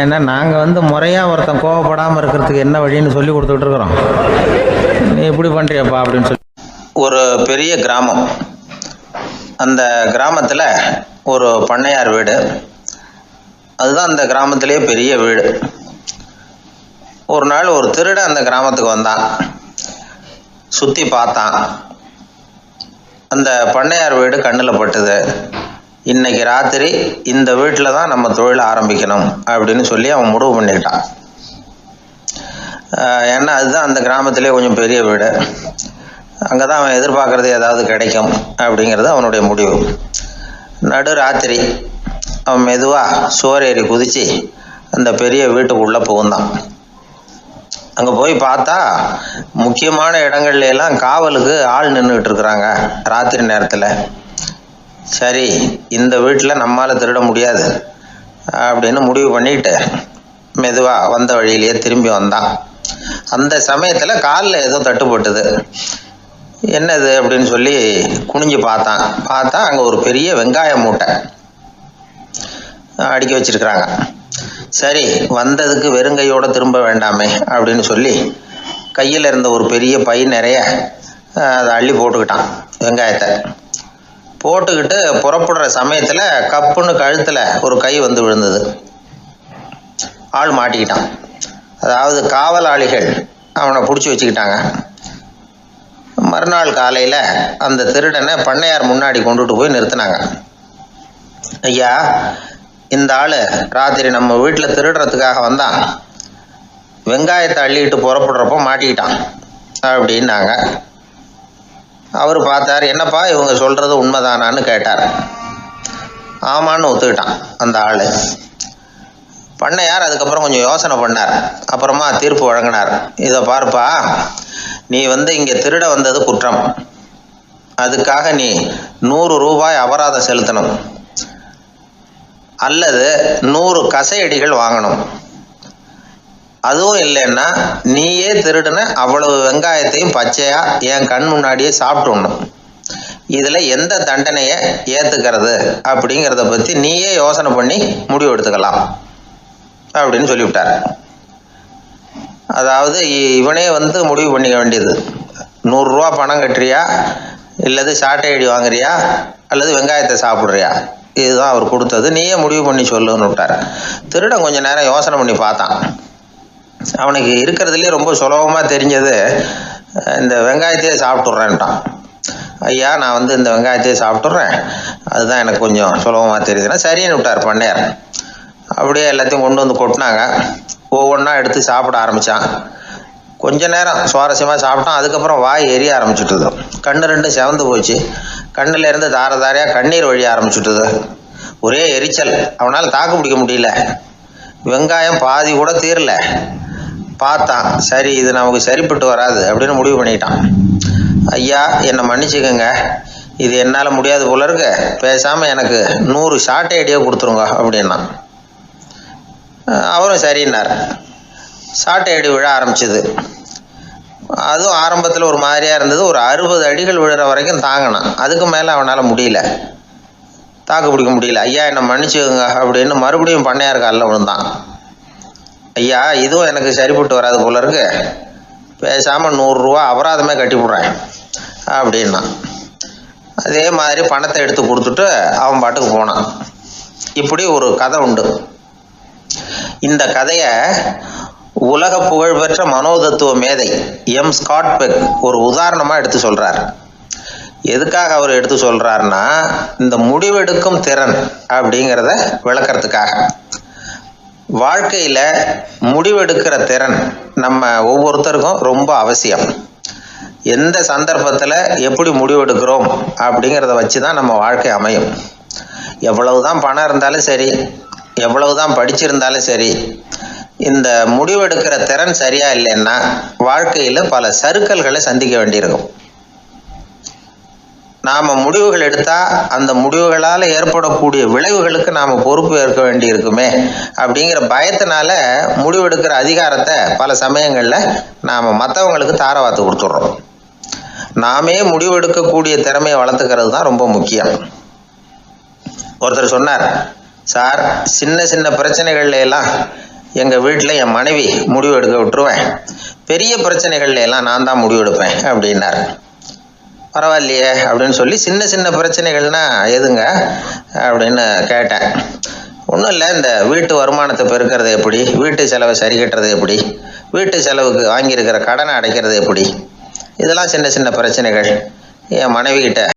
ஏன்னா நாங்கள் வந்து முறையாக ஒருத்தன் கோவப்படாமல் இருக்கிறதுக்கு என்ன வழின்னு சொல்லி கொடுத்துக்கிட்டு இருக்கிறோம். நீ இப்படி பண்ணுறியப்பா அப்படின்னு சொல்லி. ஒரு பெரிய கிராமம், அந்த கிராமத்தில் ஒரு பண்ணையார் வீடு, அதுதான் அந்த கிராமத்திலே பெரிய வீடு. ஒரு நாள் ஒரு திருடன் அந்த கிராமத்துக்கு வந்தான், சுற்றி பார்த்தான். அந்த பண்ணையார் வீடு கண்ணில் பட்டுது. இன்னைக்கு ராத்திரி இந்த வீட்டில் தான் நம்ம தொழிலை ஆரம்பிக்கணும் அப்படின்னு சொல்லி அவன் முடிவு பண்ணிக்கிட்டான். ஏன்னா அதுதான் அந்த கிராமத்திலே கொஞ்சம் பெரிய வீடு, அங்கே தான் அவன் எதிர்பார்க்குறது ஏதாவது கிடைக்கும் அப்படிங்கிறது அவனுடைய முடிவு. நடு ராத்திரி அவன் மெதுவாக சுவரேறி குதித்து அந்த பெரிய வீட்டுக்குள்ளே புகுந்தான். அங்கே போய் பார்த்தா முக்கியமான இடங்கள்ல எல்லாம் காவலுக்கு ஆள் நின்றுக்கிட்டு இருக்கிறாங்க ராத்திரி நேரத்தில். சரி, இந்த வீட்டில் நம்மால் திருட முடியாது அப்படின்னு முடிவு பண்ணிட்டு மெதுவாக வந்த வழியிலேயே திரும்பி வந்தான். அந்த சமயத்தில் காலில் ஏதோ தட்டுப்பட்டுது. என்னது அப்படின்னு சொல்லி குனிஞ்சு பார்த்தா அங்கே ஒரு பெரிய வெங்காய மூட்டை. அடுக்கி வச்சிருக்கிறாங்க. சரி, வந்ததுக்கு வெறுங்கையோடு திரும்ப வேண்டாமே அப்படின்னு சொல்லி கையில் இருந்த ஒரு பெரிய பை நிறைய அதை அள்ளி போட்டுக்கிட்டான். வெங்காயத்தை போட்டுக்கிட்டு புறப்படுற சமயத்தில் கப்புன்னு கழுத்தில் ஒரு கை வந்து விழுந்தது. ஆள் மாட்டிக்கிட்டான். அதாவது காவலாளிகள் அவனை பிடிச்சி வச்சுக்கிட்டாங்க. மறுநாள் காலையில் அந்த திருடனை பண்ணையார் முன்னாடி கொண்டுட்டு போய் நிறுத்தினாங்க. ஐயா, இந்த ஆள் ராத்திரி நம்ம வீட்டில் திருடுறதுக்காக வந்தான், வெங்காயத்தை அள்ளிட்டு புறப்படுறப்போ மாட்டிக்கிட்டான் அப்படின்னாங்க. அவர் பார்த்தார். என்னப்பா இவங்க சொல்கிறது உண்மைதானான்னு கேட்டார். ஆமான்னு ஒத்துக்கிட்டான் அந்த ஆள். பண்ணையார் அதுக்கப்புறம் கொஞ்சம் யோசனை பண்ணார். அப்புறமா தீர்ப்பு வழங்கினார். இதை பாருப்பா, நீ இங்கே திருட வந்தது குற்றம். அதுக்காக நீ 100 ரூபாய் அபராதம் செலுத்தணும், அல்லது 100 கசையடிகள் வாங்கணும். அதுவும் இல்லைன்னா நீயே திருடுன அவ்வளவு வெங்காயத்தையும் பச்சையா என் கண் முன்னாடியே சாப்பிட்டுணும். இதில் எந்த தண்டனையை ஏற்றுக்கிறது அப்படிங்கிறத பற்றி நீயே யோசனை பண்ணி முடிவு எடுத்துக்கலாம் அப்படின்னு சொல்லிவிட்டார். அதாவது இவனே முடிவு பண்ணிக்க வேண்டியது. 100 ரூபா பணம் கட்டுறியா, இல்லது சாட்டை அடி வாங்குறியா, அல்லது வெங்காயத்தை சாப்பிட்றியா, இதுதான் அவர் கொடுத்தது. நீயே முடிவு பண்ணி சொல்லுன்னு விட்டார். திருடன் கொஞ்சம் நேரம் யோசனை பண்ணி பார்த்தான். அவனுக்கு இருக்கிறதுலே ரொம்ப சுலபமாக தெரிஞ்சது இந்த வெங்காயத்தையே சாப்பிட்டுட்றேன்ட்டான். ஐயா, நான் இந்த வெங்காயத்தையே சாப்பிட்டுட்றேன், அதுதான் எனக்கு கொஞ்சம் சுலபமாக தெரியுதுன்னா சரின்னு விட்டார் பண்ணையார். அப்படியே எல்லாத்தையும் கொண்டு கொட்டினாங்க. ஒவ்வொன்றா எடுத்து சாப்பிட ஆரம்பித்தான். கொஞ்ச நேரம் சுவாரஸ்யமாக சாப்பிட்டான். அதுக்கப்புறம் வாய் எரிய ஆரம்பிச்சுட்டுது. கண்ணு 2 செவந்து போச்சு. கண்ணில் இருந்து தார தாரையாக கண்ணீர் வழிய ஆரம்பிச்சுட்டுது. ஒரே எரிச்சல். அவனால் தாக்கு பிடிக்க முடியல. வெங்காயம் பாதி கூட தீரல. பார்த்தான், சரி இது நமக்கு சரிப்பட்டு வராது அப்படின்னு முடிவு பண்ணிட்டான். ஐயா, என்னை மன்னிச்சுக்கோங்க, இது என்னால் முடியாது போல இருக்கு, பேசாமல் எனக்கு 100 சாட்டை அடியை கொடுத்துருங்க அப்படின்னா. அவரும் சரின்னார். சாட்டை அடி விழ ஆரம்பிச்சது. அதுவும் ஆரம்பத்தில் ஒரு மாதிரியாக இருந்தது. ஒரு 60 அடிகள் விழுற வரைக்கும் தாங்கினான். அதுக்கு மேலே அவனால் முடியல, தாக்கு பிடிக்க முடியல. ஐயா, என்னை மன்னிச்சுக்கோங்க அப்படின்னு மறுபடியும் பண்ணையார் காலில் விழுந்தான். ஐயா, இதுவும் எனக்கு சரிப்பட்டு வராது போல இருக்கு, பேசாமல் 100 ரூபா அபராதமே கட்டிவிடுறேன் அப்படின்னா. அதே மாதிரி பணத்தை எடுத்து கொடுத்துட்டு அவன் பாட்டுக்கு போனான். இப்படி ஒரு கதை உண்டு. இந்த கதையை உலக புகழ்பெற்ற மனோதத்துவ மேதை எம் ஸ்காட் பெக் ஒரு உதாரணமாக எடுத்து சொல்கிறார். எதுக்காக அவர் எடுத்து சொல்கிறாருன்னா, இந்த முடிவெடுக்கும் திறன் அப்படிங்கிறத விளக்கறதுக்காக. வாழ்க்கையில் முடிவெடுக்கிற திறன் நம்ம ஒவ்வொருத்தருக்கும் ரொம்ப அவசியம். எந்த சந்தர்ப்பத்தில் எப்படி முடிவெடுக்கிறோம் அப்படிங்கிறத வச்சு தான் நம்ம வாழ்க்கை அமையும். எவ்வளவு தான் பணம் இருந்தாலும் சரி, எவ்வளவு தான் படிச்சிருந்தாலும் சரி, இந்த முடிவெடுக்கிற திறன் சரியா இல்லைன்னா வாழ்க்கையில் பல சறுக்கல்களை சந்திக்க வேண்டியிருக்கும். நாம் முடிவுகள் எடுத்தால் அந்த முடிவுகளால் ஏற்படக்கூடிய விளைவுகளுக்கு நாம் பொறுப்பு ஏற்க வேண்டி இருக்குமே அப்படிங்கிற பயத்தினால முடிவெடுக்கிற அதிகாரத்தை பல சமயங்களில் நாம் மற்றவங்களுக்கு தாரவாத்து கொடுத்துட்றோம். நாமே முடிவெடுக்கக்கூடிய திறமையை வளர்த்துக்கிறது தான் ரொம்ப முக்கியம். ஒருத்தர் சொன்னார், சார், சின்ன சின்ன பிரச்சனைகள்ல எல்லாம் எங்கள் வீட்டில் என் மனைவி முடிவு எடுக்க விட்டுருவேன், பெரிய பிரச்சனைகள்ல எல்லாம் நான் தான் முடிவெடுப்பேன் அப்படின்னார். பரவாயில்லையே அப்படின்னு சொல்லி சின்ன சின்ன பிரச்சனைகள்னா எதுங்க அப்படின்னு கேட்டேன். ஒன்றும் இல்லை, இந்த வீட்டு வருமானத்தை பெருக்கிறது எப்படி, வீட்டு செலவை சரி கட்டுறது எப்படி, வீட்டு செலவுக்கு வாங்கியிருக்கிற கடனை அடைக்கிறது எப்படி, இதெல்லாம் சின்ன சின்ன பிரச்சனைகள். என் மனைவி கிட்ட